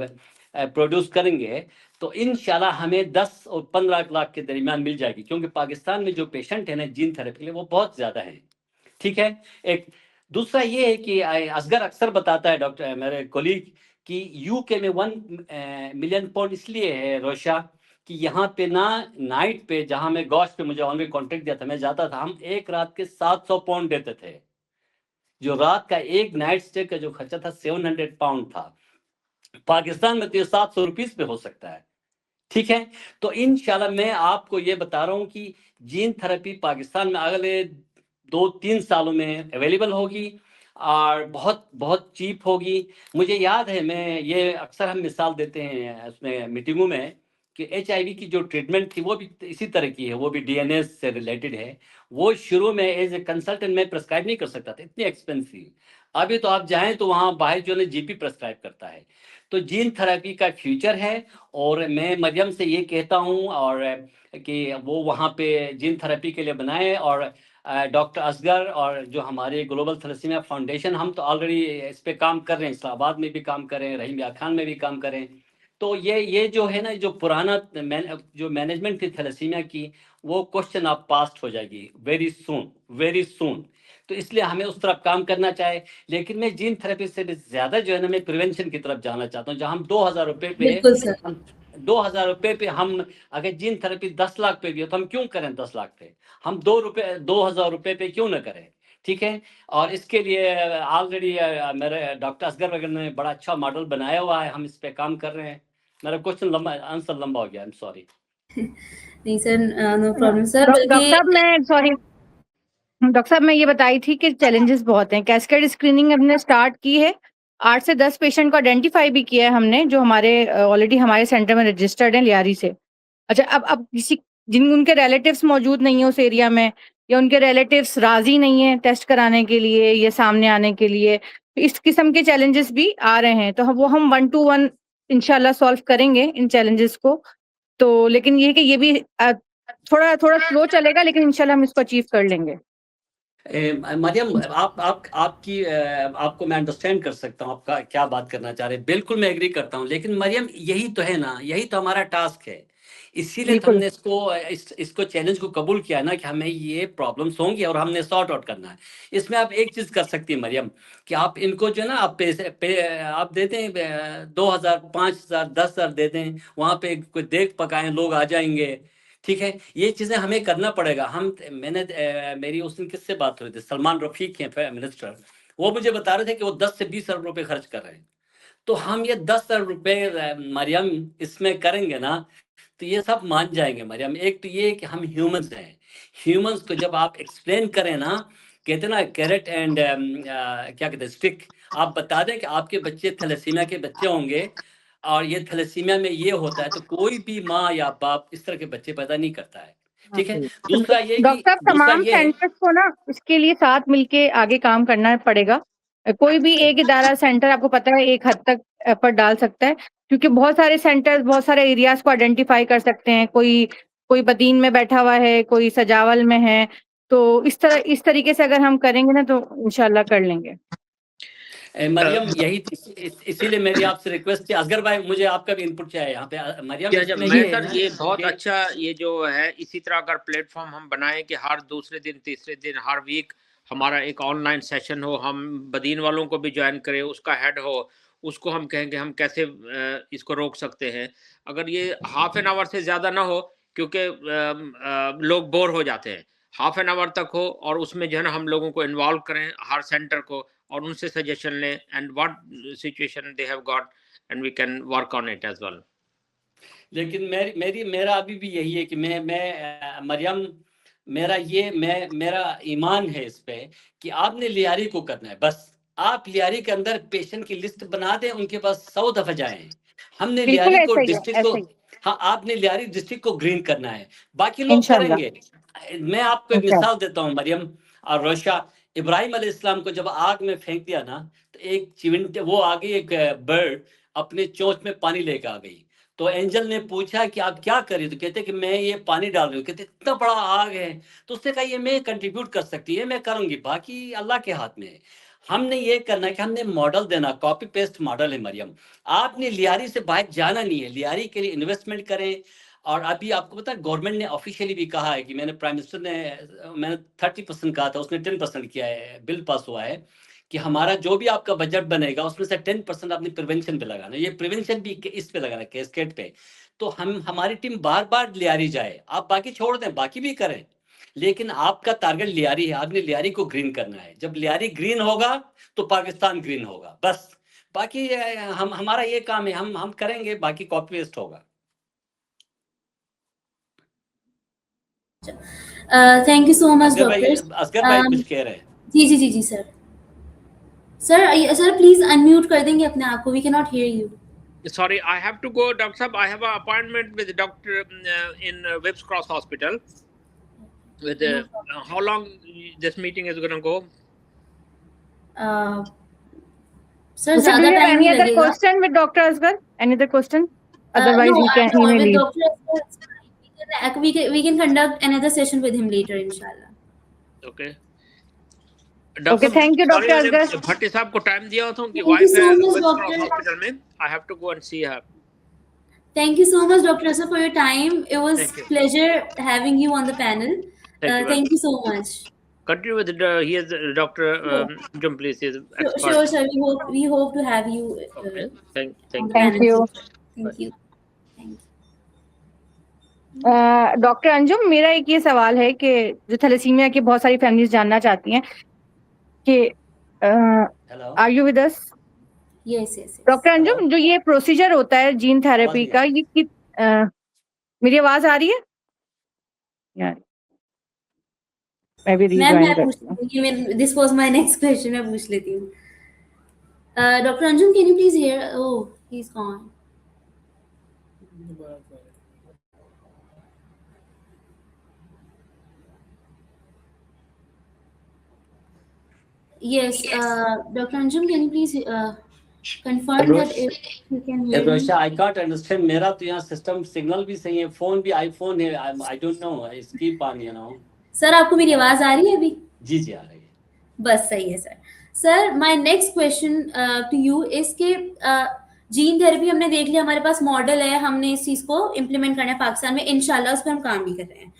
प्रोड्यूस करेंगे, तो इंशाल्लाह हमें 10 और 15 लाख के दरमियान मिल जाएगी। क्योंकि पाकिस्तान में जो पेशेंट है ना जीन थेरेपी के लिए, वो बहुत ज़्यादा है। ठीक है। एक दूसरा ये है कि असगर अक्सर बताता है, डॉक्टर मेरे कोलीग, कि यूके में 1 मिलियन पाउंड इसलिए है रोशा, कि यहाँ पे ना नाइट पे, जहाँ मैं गॉश पे मुझे ऑनलाइन कॉन्ट्रैक्ट दिया था, मैं जाता था, हम एक रात के 700 पाउंड देते थे। जो रात का एक नाइट स्टे का जो खर्चा था 700 पाउंड था। पाकिस्तान में तो ये 700 रुपीज पे हो सकता है। ठीक है। तो इंशाल्लाह मैं आपको ये बता रहा हूँ कि जीन थेरेपी पाकिस्तान में अगले 2-3 सालों में अवेलेबल होगी और बहुत बहुत चीप होगी। मुझे याद है, मैं ये अक्सर हम मिसाल देते हैं उसमें मीटिंगों में, कि HIV की जो ट्रीटमेंट थी वो भी इसी तरह की है, वो भी DNA से रिलेटेड है। वो शुरू में एज ए कंसल्टेंट में प्रेस्क्राइब नहीं कर सकता था, इतनी एक्सपेंसिव। अभी तो आप जाएं तो वहाँ बाहर जो है GP प्रेस्क्राइब करता है। तो जीन थेरेपी का फ्यूचर है। और मैं मरियम से ये कहता हूँ और कि वो वहाँ पे जीन थेरेपी के लिए बनाए। और डॉक्टर असगर और जो हमारे ग्लोबल थैलेसीमिया फाउंडेशन, हम तो ऑलरेडी इस पे काम कर रहे हैं, इस्लामाबाद में भी काम कर रहे हैं, रहीम यार खान में भी काम कर रहे हैं। तो ये जो है ना, जो पुराना जो मैनेजमेंट थी थैलेसीमिया की, वो क्वेश्चन आप पास्ट हो जाएगी वेरी सून, वेरी सून। तो इसलिए हमें उस तरफ काम करना चाहिए। लेकिन मैं जीन थेरेपी से भी ज्यादा जो है ना, मैं प्रिवेंशन की तरफ जाना चाहता हूँ, जहाँ हम 2,000 रुपये पे बिल्कुल सर। हम 2,000 रुपये पे हम, अगर जीन थेरेपी 10 लाख पे भी हो तो हम क्यों करें 10 लाख पे? हम 2,000 रुपये पे क्यों ना करें? ठीक है। और इसके लिए ऑलरेडी मेरे डॉक्टर असगर वगैरह ने बड़ा अच्छा मॉडल बनाया हुआ है, हम इस पे काम कर रहे हैं। मेरा क्वेश्चन लंबा, आंसर लंबा हो गया, आई एम सॉरी। नहीं sir, no problem sir, doctor बल्कि साहब मैं सॉरी, डॉक्टर साहब मैं ये बताई थी कि चैलेंजेस बहुत हैं। कैस्केड स्क्रीनिंग हमने स्टार्ट की है, 8 से 10 पेशेंट को आइडेंटिफाई भी किया है हमने, जो हमारे ऑलरेडी हमारे सेंटर में रजिस्टर्ड हैं लियारी से। अच्छा, अब किसी जिन उनके रिलेटिव्स मौजूद नहीं है उस एरिया में, या उनके रिलेटिव्स राजी नहीं है टेस्ट कराने के लिए या सामने आने के लिए, इस किस्म के चैलेंजेस भी आ रहे हैं। तो वो हम 1 to 1 इंशाल्लाह सॉल्व करेंगे इन चैलेंजेस को। तो लेकिन ये है कि ये भी थोड़ा थोड़ा स्लो चलेगा, लेकिन इंशाल्लाह हम इसको अचीव कर लेंगे। मरियम, आपको मैं अंडरस्टैंड कर सकता हूँ, आपका क्या बात करना चाह रहे हैं, बिल्कुल मैं एग्री करता हूँ। लेकिन मरियम, यही तो है ना, यही तो हमारा टास्क है। इसीलिए तो बिल्कुल हमने इसको चैलेंज को कबूल किया ना, कि हमें ये प्रॉब्लम्स होंगी और हमने सॉर्ट आउट करना है। इसमें आप एक चीज कर सकती है मरियम, कि आप इनको जो है ना, आप आप दे दें 2,000, 5,000, 10,000 दे दें, वहां पे कोई देख पकाएं, लोग आ जाएंगे। ठीक है। ये चीजें हमें करना पड़ेगा। मेरी उस दिन किससे बात हुई थी, सलमान रफीक हैं मिनिस्टर, वो मुझे बता रहे थे कि वो 10 से 20 अरब रुपए खर्च कर रहे हैं। तो हम ये 10 अरब रुपए मरियम इसमें करेंगे ना, तो ये सब मान जाएंगे मरियम। एक तो ये कि हम ह्यूमंस हैं, ह्यूमंस को जब आप एक्सप्लेन करें ना, कहते हैं ना कैरेट एंड क्या कहते हैं, स्टिक। आप बता दें कि आपके बच्चे थैलेसीमिया के बच्चे होंगे और ये थैलेसीमिया में ये होता है, तो कोई भी माँ या बाप इस तरह के बच्चे पैदा नहीं करता है। ठीक है। दूसरा ये कि डॉक्टर साहब, दूसरा तमाम ये है, सेंटर्स को ना इसके लिए साथ मिलके आगे काम करना पड़ेगा। कोई भी एक इदारा सेंटर आपको पता है एक हद तक एफर्ट डाल सकता है, क्योंकि बहुत सारे सेंटर्स बहुत सारे एरियाज को आइडेंटिफाई कर सकते हैं। कोई कोई बदीन में बैठा हुआ है, कोई सजावल में है, तो इस तरीके से अगर हम करेंगे ना तो इंशाल्लाह कर लेंगे। मरियम यही इसीलिए मेरी आपसे रिक्वेस्ट थी। असगर भाई मुझे आपका भी इनपुट चाहिए यहाँ पे। मरियम इसमें मैं ये है सर ना ये बहुत कि अच्छा ये जो है, इसी तरह अगर प्लेटफॉर्म हम बनाएं कि हर दूसरे दिन तीसरे दिन हर वीक हमारा एक ऑनलाइन सेशन हो, हम बदीन वालों को भी ज्वाइन करें, उसका हेड हो, उसको हम कहेंगे हम कैसे इसको रोक सकते हैं। अगर ये हाफ एन आवर से ज़्यादा ना हो, क्योंकि लोग बोर हो जाते हैं, हाफ एन आवर तक हो, और उसमें जो है ना हम लोगों को इन्वॉल्व करें, हर सेंटर को, और उनसे सजेशन लें and what situation they have got and we can work on it as well. लेकिन मेरा अभी भी यही है कि मैं मरियम, मेरा ईमान है इस पे कि आपने लियारी को करना है। बस आप लियारी के अंदर पेशेंट की लिस्ट बना दें, उनके पास 100 दफा जाएं। हमने बिल्कुल लियारी को ऐसा ही है, डिस्ट्रिक्ट को, ऐसा ही हाँ आपने लियारी डिस्ट्रिक्ट को ग्रीन करना है, बाकी लोग इंशाल्लाह करेंगे। मैं आपको एक इंशाल्लाह। मिसाल देता हूँ मरियम और रोशा। इब्राहिम अलैहिस्सलाम को जब आग में फेंक दिया ना, तो एक चिमटे वो आ गई, एक बर्ड अपने चोंच में पानी लेकर आ गई। तो एंजल ने पूछा कि आप क्या कर रही हो? तो कहते कि मैं ये पानी डाल रही हूँ। कहते इतना बड़ा आग है। तो उसने कहा ये मैं कंट्रीब्यूट कर सकती है, मैं करूंगी, बाकी अल्लाह के हाथ में है। हमने ये करना है कि हमने मॉडल देना, कॉपी पेस्ट मॉडल है मरियम। आपने लियारी से बाहर जाना नहीं है, लियारी के लिए इन्वेस्टमेंट करें। और अभी आपको पता है गवर्नमेंट ने ऑफिशियली भी कहा है कि प्राइम मिनिस्टर ने, मैंने 30% कहा था, उसने 10% किया है, बिल पास हुआ है कि हमारा जो भी आपका बजट बनेगा उसमें से 10% आपने प्रिवेंशन पे लगाना। ये प्रिवेंशन भी इस पे लगाना, कैस्केड पे। तो हमारी टीम बार बार लियारी जाए, आप बाकी छोड़ दें, बाकी भी करें, लेकिन आपका टारगेट लियारी है। आपने लियारी को ग्रीन करना है। जब लियारी ग्रीन होगा तो पाकिस्तान ग्रीन होगा। बस बाकी हम हमारा ये काम है, हम करेंगे, बाकी कॉपी पेस्ट होगा। Thank you so much Asghar भाई डॉक्टर। कुछ कह रहे हैं। जी सर। सर प्लीज अनम्यूट कर देंगे अपने आप को, we can not hear you. Sorry, I have to go, Dr. Sahab. I have an appointment with the doctor in Whips Cross Hospital. With how long this meeting is going to go? Sir do ज्यादा you have time any नहीं other लगेगा। question with Dr. Asghar? Any other question? Otherwise No, we can no, email with you. Dr. We can conduct another session with him later, inshallah. Okay. Okay, thank you, Dr. Asghar. भट्टी साहब को time दिया था, उनकी Thank you wife so है much, Whips Cross Doctor. Hospital में. I have to go and see her. Thank you so much, Dr. Asghar, for your time. It was Thank you. pleasure having you on the panel. Thank you so much. Continue with he is Dr. Jum, please. He is expert. Sure, sir. We hope to have you Okay. on Thank the you. Thank panel. you. Thank you. Thank you. Doctor Anjum, मेरा एक ये सवाल है कि जो thalassaemia की बहुत सारी फैमिलीज जानना चाहती हैं कि are you with us? Yes. Doctor Anjum, जो ये प्रोसीजर होता है जीन थेरेपी का, ये मेरी आवाज आ रही है यार? मैं भी रिजॉइन करती हूँ। This was my next question. मैं पूछ लेती हूँ। Dr. Anjum, can you please hear? Oh, he's gone. Yes, Dr. Anjum, can you please confirm that if you can hear me? Rosha, I can't understand. मेरा तो यहाँ system signal भी सही है, फोन भी आईफोन है। I don't know. I keep on, you know. Sir आपको मेरी आवाज आ रही है अभी? जी आ रही है। बस सही है sir. Sir my next question to you is के जीन थेरेपी हमने देख लिया, हमारे पास मॉडल है, हमने इस चीज को इम्प्लीमेंट करना है पाकिस्तान में, इंशाल्लाह उस पर हम काम भी कर रहे हैं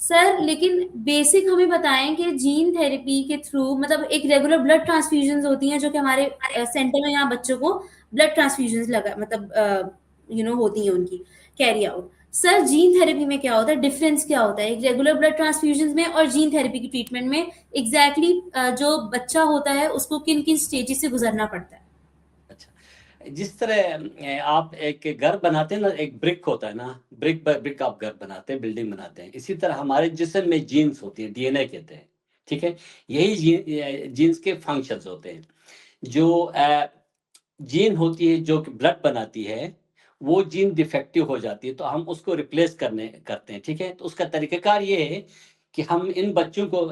सर। लेकिन बेसिक हमें बताएं कि जीन थेरेपी के थ्रू मतलब एक रेगुलर ब्लड ट्रांसफ्यूजन होती हैं जो कि हमारे सेंटर में यहाँ बच्चों को ब्लड ट्रांसफ्यूजन लगा मतलब होती हैं उनकी carry out. Sir gene therapy में क्या होता है, डिफरेंस क्या होता है एक रेगुलर ब्लड ट्रांसफ्यूजन में और जीन थेरेपी की ट्रीटमेंट में? एग्जैक्टली जो बच्चा होता है उसको किन किन स्टेजेस से गुजरना पड़ता है? अच्छा, जिस तरह आप एक घर बनाते हैं ना, एक ब्रिक होता है ना, ब्रिक बाय ब्रिक आप घर बनाते हैं, बिल्डिंग बनाते हैं, इसी तरह हमारे जिस्म में जीन्स होती है, डीएनए कहते हैं, ठीक है। यही जीन्स के फंक्शंस होते हैं। जो जीन होती है जो ब्लड बनाती है, वो जीन डिफेक्टिव हो जाती है तो हम उसको रिप्लेस करते हैं, ठीक है। तो उसका तरीक़ाकार ये है कि हम इन बच्चों को,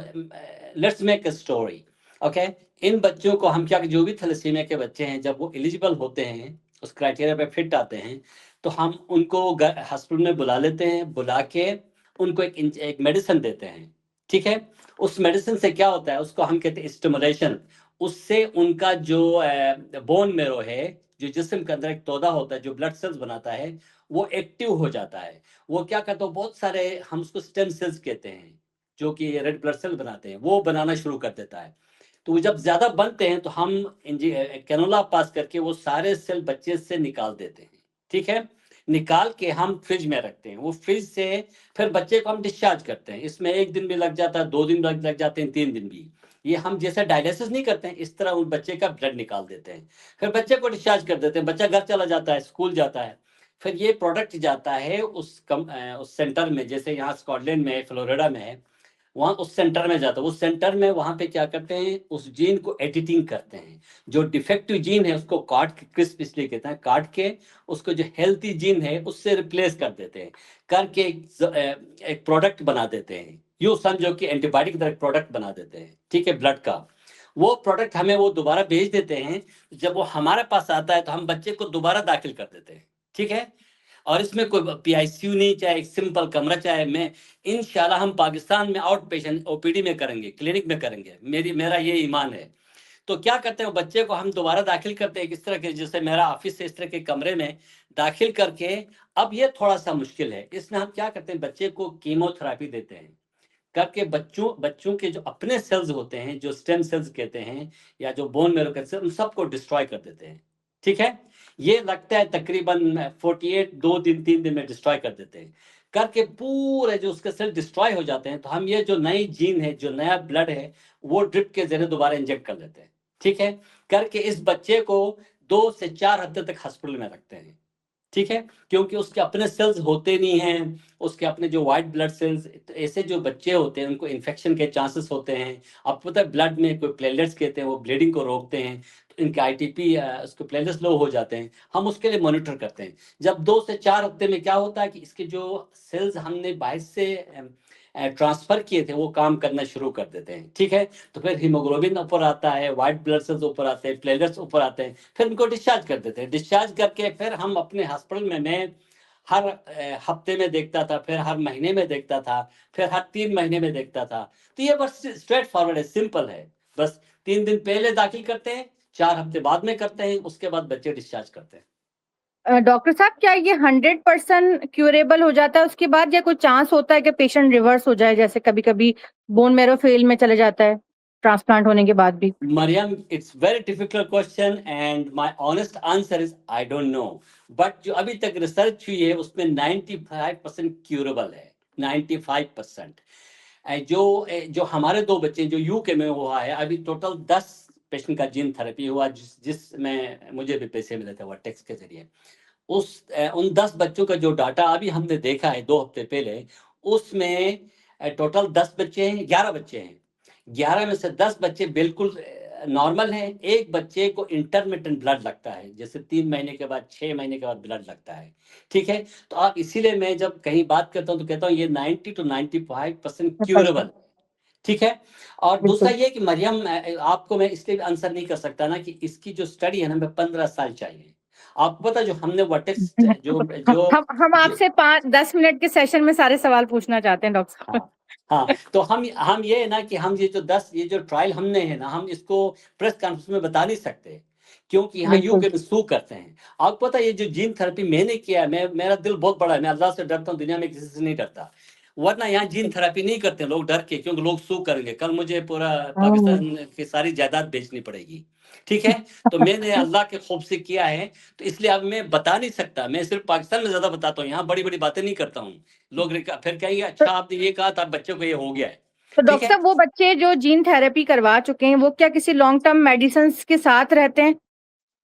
let's make a story, okay. इन बच्चों को हम क्या, जो भी थैलेसीमिया के बच्चे हैं, जब वो एलिजिबल होते हैं, उस क्राइटेरिया पे फिट आते हैं, तो हम उनको हॉस्पिटल में बुला लेते हैं, बुला के उनको एक मेडिसिन देते हैं, ठीक है। उस मेडिसिन से क्या होता है, उसको हम कहते हैं स्टिमुलेशन। उससे उनका जो बोन मेरो है, जो जिस्म के अंदर एक तोदा होता है जो ब्लड सेल्स बनाता है, वो एक्टिव हो जाता है। वो क्या करता है, बहुत सारे हम उसको स्टेम सेल्स कहते हैं जो कि रेड ब्लड सेल बनाते हैं, वो बनाना शुरू कर देता है। तो वो जब ज्यादा बनते हैं तो हम कैनोला पास करके वो सारे सेल बच्चे से निकाल देते हैं, ठीक है। निकाल के हम फ्रिज में रखते हैं। वो फ्रिज से फिर बच्चे को हम डिस्चार्ज करते हैं। इसमें 1 दिन भी लग जाता है, 2 दिन लग जाते हैं, 3 दिन भी। ये हम जैसे डायलिसिस नहीं करते हैं, इस तरह उन बच्चे का ब्लड निकाल देते हैं, फिर बच्चे को डिस्चार्ज कर देते हैं। बच्चा घर चला जाता है, स्कूल जाता है। फिर ये प्रोडक्ट जाता है उस सेंटर में, जैसे यहाँ स्कॉटलैंड में, फ्लोरिडा में है, वहाँ उस सेंटर में जाता है। उस सेंटर में वहाँ पे क्या करते हैं, उस जीन को एडिटिंग करते हैं। जो डिफेक्टिव जीन है उसको काट के, क्रिस्प इसलिए कहते हैं, काट के उसको जो हेल्थी जीन है उससे रिप्लेस कर देते हैं, करके एक प्रोडक्ट बना देते हैं। यूँ समझो कि एंटीबायोटिक की तरह प्रोडक्ट बना देते हैं, ठीक है, ब्लड का। वो प्रोडक्ट हमें वो दोबारा भेज देते हैं। जब वो हमारे पास आता है तो हम बच्चे को दोबारा दाखिल कर देते हैं, ठीक है। और इसमें कोई पीआईसीयू नहीं, चाहे एक सिंपल कमरा, चाहे मैं इंशाल्लाह हम पाकिस्तान में आउट पेशेंट ओपीडी में करेंगे, क्लिनिक में करेंगे, मेरा ये ईमान है। तो क्या करते हैं, बच्चे को हम दोबारा दाखिल करते हैं, किस तरह के, जैसे मेरा ऑफिस है इस तरह के कमरे में दाखिल करके। अब ये थोड़ा सा मुश्किल है, इसमें हम क्या करते हैं, बच्चे को कीमोथेरेपी देते हैं, करके बच्चों के जो अपने सेल्स होते हैं, जो स्टेम सेल्स कहते हैं, या जो बोन मेरो के सेल्स, उन सबको डिस्ट्रॉय कर देते हैं, ठीक है। ये लगता है तकरीबन 48 2 दिन 3 दिन में डिस्ट्रॉय कर देते हैं। करके पूरे जो उसके सेल डिस्ट्रॉय हो जाते हैं, तो हम ये जो नई जीन है, जो नया ब्लड है, वो ड्रिप के जरिए दोबारा इंजेक्ट कर लेते हैं, ठीक है। करके इस बच्चे को 2 से 4 हफ्ते तक हॉस्पिटल में रखते हैं, ठीक है। क्योंकि उसके अपने सेल्स होते नहीं हैं, उसके अपने जो व्हाइट ब्लड सेल्स, ऐसे जो बच्चे होते हैं उनको इन्फेक्शन के चांसेस होते हैं। अब पता है ब्लड में कोई प्लेटलेट्स कहते हैं, वो ब्लीडिंग को रोकते हैं, तो इनके आईटीपी, उसके प्लेटलेट्स लो हो जाते हैं। हम उसके लिए मॉनिटर करते हैं। जब 2 से 4 हफ्ते में क्या होता है कि इसके जो सेल्स हमने बाहर से ट्रांसफर किए थे वो काम करना शुरू कर देते हैं, ठीक है। तो फिर हीमोग्लोबिन ऊपर आता है, व्हाइट ब्लड सेल्स ऊपर आते हैं, प्लेटलेट्स ऊपर आते हैं, फिर इनको डिस्चार्ज कर देते हैं। डिस्चार्ज करके फिर हम अपने हॉस्पिटल में, मैं हर हफ्ते में देखता था, फिर हर महीने में देखता था, फिर हर 3 महीने में देखता था। तो ये बस स्ट्रेट फॉरवर्ड है, सिंपल है। बस 3 दिन पहले दाखिल करते हैं, 4 हफ्ते बाद में करते हैं, उसके बाद बच्चे डिस्चार्ज करते हैं। डॉक्टर साहब, क्या ये 100% क्यूरेबल हो जाता है उसके बाद, या कोई चांस होता है कि पेशेंट रिवर्स हो जाए, जैसे कभी कभी बोन मेरो फेल में चले जाता है ट्रांसप्लांट होने के बाद भी? Mariam, it's very difficult question and my honest answer is I don't know. But जो अभी तक रिसर्च हुई है उसमें 95% क्यूरेबल है, 95%। जो हमारे 2 बच्चे जो यूके में हुआ है, अभी टोटल 10 पेशेंट का जीन थेरेपी हुआ, जिसमें मुझे भी पैसे मिले थे वर्टेक्स के जरिए। उन 10 बच्चों का जो डाटा अभी हमने देखा है 2 हफ्ते पहले, उसमें टोटल 10 बच्चे हैं, 11 बच्चे हैं। 11 में से 10 बच्चे बिल्कुल नॉर्मल हैं। एक बच्चे को इंटरमिटेंट ब्लड लगता है, जैसे 3 महीने के बाद, 6 महीने के बाद ब्लड लगता है, ठीक है। तो आप, इसीलिए मैं जब कहीं बात करता हूँ तो कहता हूँ ये 90 to 95% क्यूरेबल, ठीक है। और दूसरा ये कि मरियम, आपको मैं इसलिए आंसर नहीं कर सकता ना कि इसकी जो स्टडी है ना, हमें 15 साल चाहिए। आपको पता, जो हमने वर्टेक्स जो हम आपसे 5-10 मिनट के सेशन में सारे सवाल पूछना चाहते हैं डॉक्टर साहब। हाँ, तो हम ये है ना कि हम ये जो ट्रायल हमने है ना, हम इसको प्रेस कॉन्फ्रेंस में बता नहीं सकते, क्योंकि यहाँ यूके में सू करते हैं। आपको पता है ये जो जीन थेरेपी मैंने किया है, मेरा दिल बहुत बड़ा है, मैं अल्लाह से डरता हूँ, दुनिया में किसी से नहीं डरता। वरना यहाँ जीन थेरेपी नहीं करते लोग डर के, क्योंकि लोग सू करेंगे, कल मुझे पूरा पाकिस्तान की सारी जायदाद बेचनी पड़ेगी, ठीक है। तो मैंने अल्लाह के खौफ से किया है, तो इसलिए अब मैं बता नहीं सकता। मैं सिर्फ पाकिस्तान में ज्यादा बताता हूँ, यहाँ बड़ी बड़ी बातें नहीं करता हूँ। लोग फिर कहेंगे अच्छा आपने ये कहा था, बच्चों को ये हो गया है। तो डॉक्टर साहब, वो बच्चे जो जीन थेरेपी करवा चुके हैं, वो क्या किसी लॉन्ग टर्म मेडिसिन के साथ रहते हैं?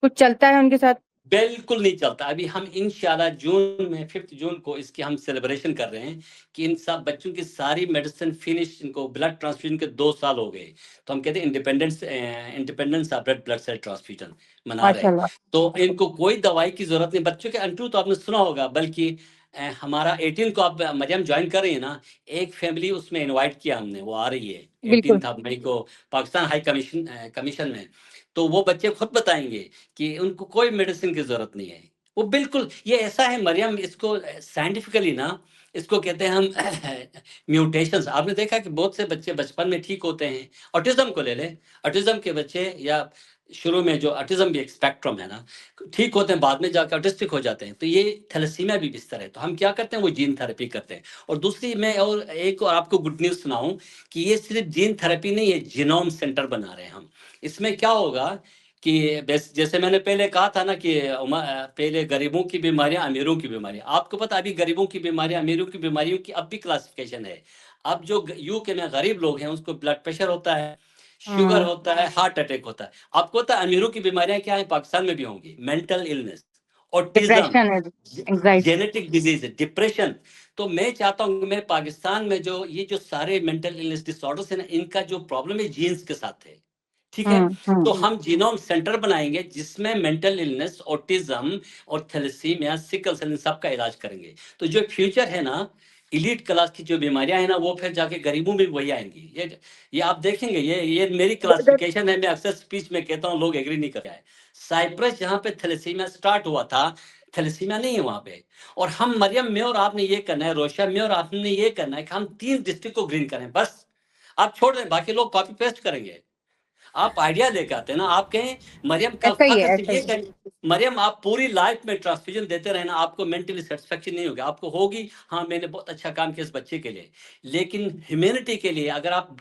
कुछ चलता है उनके साथ? बिल्कुल नहीं चलता। अभी हम इंशाल्लाह जून में 5 जून को इसकी हम सेलिब्रेशन कर रहे हैं कि इन सब बच्चों की सारी मेडिसिन फिनिश, इनको ब्लड ट्रांसफ्यूजन के 2 साल हो गए, तो हम कहते हैं independence of blood cell transfusion मना रहे हैं। तो इनको कोई दवाई की जरूरत नहीं। बच्चों के अंटू तो आपने सुना होगा, बल्कि हमारा 18 को आप मरियम ज्वाइन कर रही है ना, एक फैमिली उसमें इनवाइट किया हमने, वो आ रही है 18 मई को पाकिस्तान हाई कमीशन में। तो वो बच्चे खुद बताएंगे कि उनको कोई मेडिसिन की जरूरत नहीं है। वो बिल्कुल, ये ऐसा है मरियम, इसको साइंटिफिकली ना इसको कहते हैं हम म्यूटेशंस। आपने देखा कि बहुत से बच्चे बचपन में ठीक होते हैं। ऑटिज्म को ले लें, ऑटिज्म के बच्चे या शुरू में जो ऑटिज्म भी एक स्पेक्ट्रम है ना, ठीक होते हैं, बाद में जाकर ऑटिस्टिक हो जाते हैं। तो ये थैलेसीमिया भी इस तरह है। तो हम क्या करते हैं, वो जीन थेरेपी करते हैं। और दूसरी मैं और एक और आपको गुड न्यूज़ सुनाऊं कि ये सिर्फ जीन थेरेपी नहीं है, जीनोम सेंटर बना रहे हैं हम। इसमें क्या होगा कि जैसे मैंने पहले कहा था ना कि पहले गरीबों की बीमारियां, अमीरों की बीमारियां। आपको पता अभी गरीबों की बीमारियां, अमीरों की बीमारियों की अब भी क्लासिफिकेशन है। अब जो यूके में गरीब लोग हैं उसको ब्लड प्रेशर होता है, शुगर होता है, हार्ट अटैक होता है। आपको पता है अमीरों की बीमारियां क्या है, पाकिस्तान में भी होंगी, mental illness, autism, depression, genetic disease, depression. तो मैं चाहता हूं कि मेरे पाकिस्तान में जो सारे मेंटल इलनेस डिसऑर्डर्स है ना, इनका जो प्रॉब्लम है जीन्स के साथ है, ठीक है। तो हम जीनोम सेंटर बनाएंगे जिसमें मेंटल इलनेस, ऑटिज्म और थैलेसीमिया, सिकल सेल, इन सब का इलाज करेंगे। तो जो फ्यूचर है ना, इलीट क्लास की जो बीमारियां है ना, वो फिर जाके गरीबों में वही आएंगी। ये आप देखेंगे, ये मेरी क्लासिफिकेशन है। मैं अक्सर स्पीच में कहता हूँ, लोग एग्री नहीं करते हैं। साइप्रस जहाँ पे थैलेसीमिया स्टार्ट हुआ था, थैलेसीमिया नहीं है वहां पे। और हम, मरियम में और आपने ये करना है, रोशा में और आपने ये करना है कि हम 3 डिस्ट्रिक्ट को ग्रीन करें। बस आप छोड़ दें, बाकी लोग कॉपी पेस्ट करेंगे। आप आइडिया लेकर आते हैं ना, आप कहें मरियम का फख्र से ये कहें, मरियम आप पूरी लाइफ में ट्रांसफ्यूजन देते रहे ना, आपको मेंटली सेटिस्फेक्शन नहीं होगी। आपको होगी हाँ मैंने बहुत अच्छा काम किया इस बच्चे के लिए, लेकिन ह्यूमैनिटी के लिए अगर आप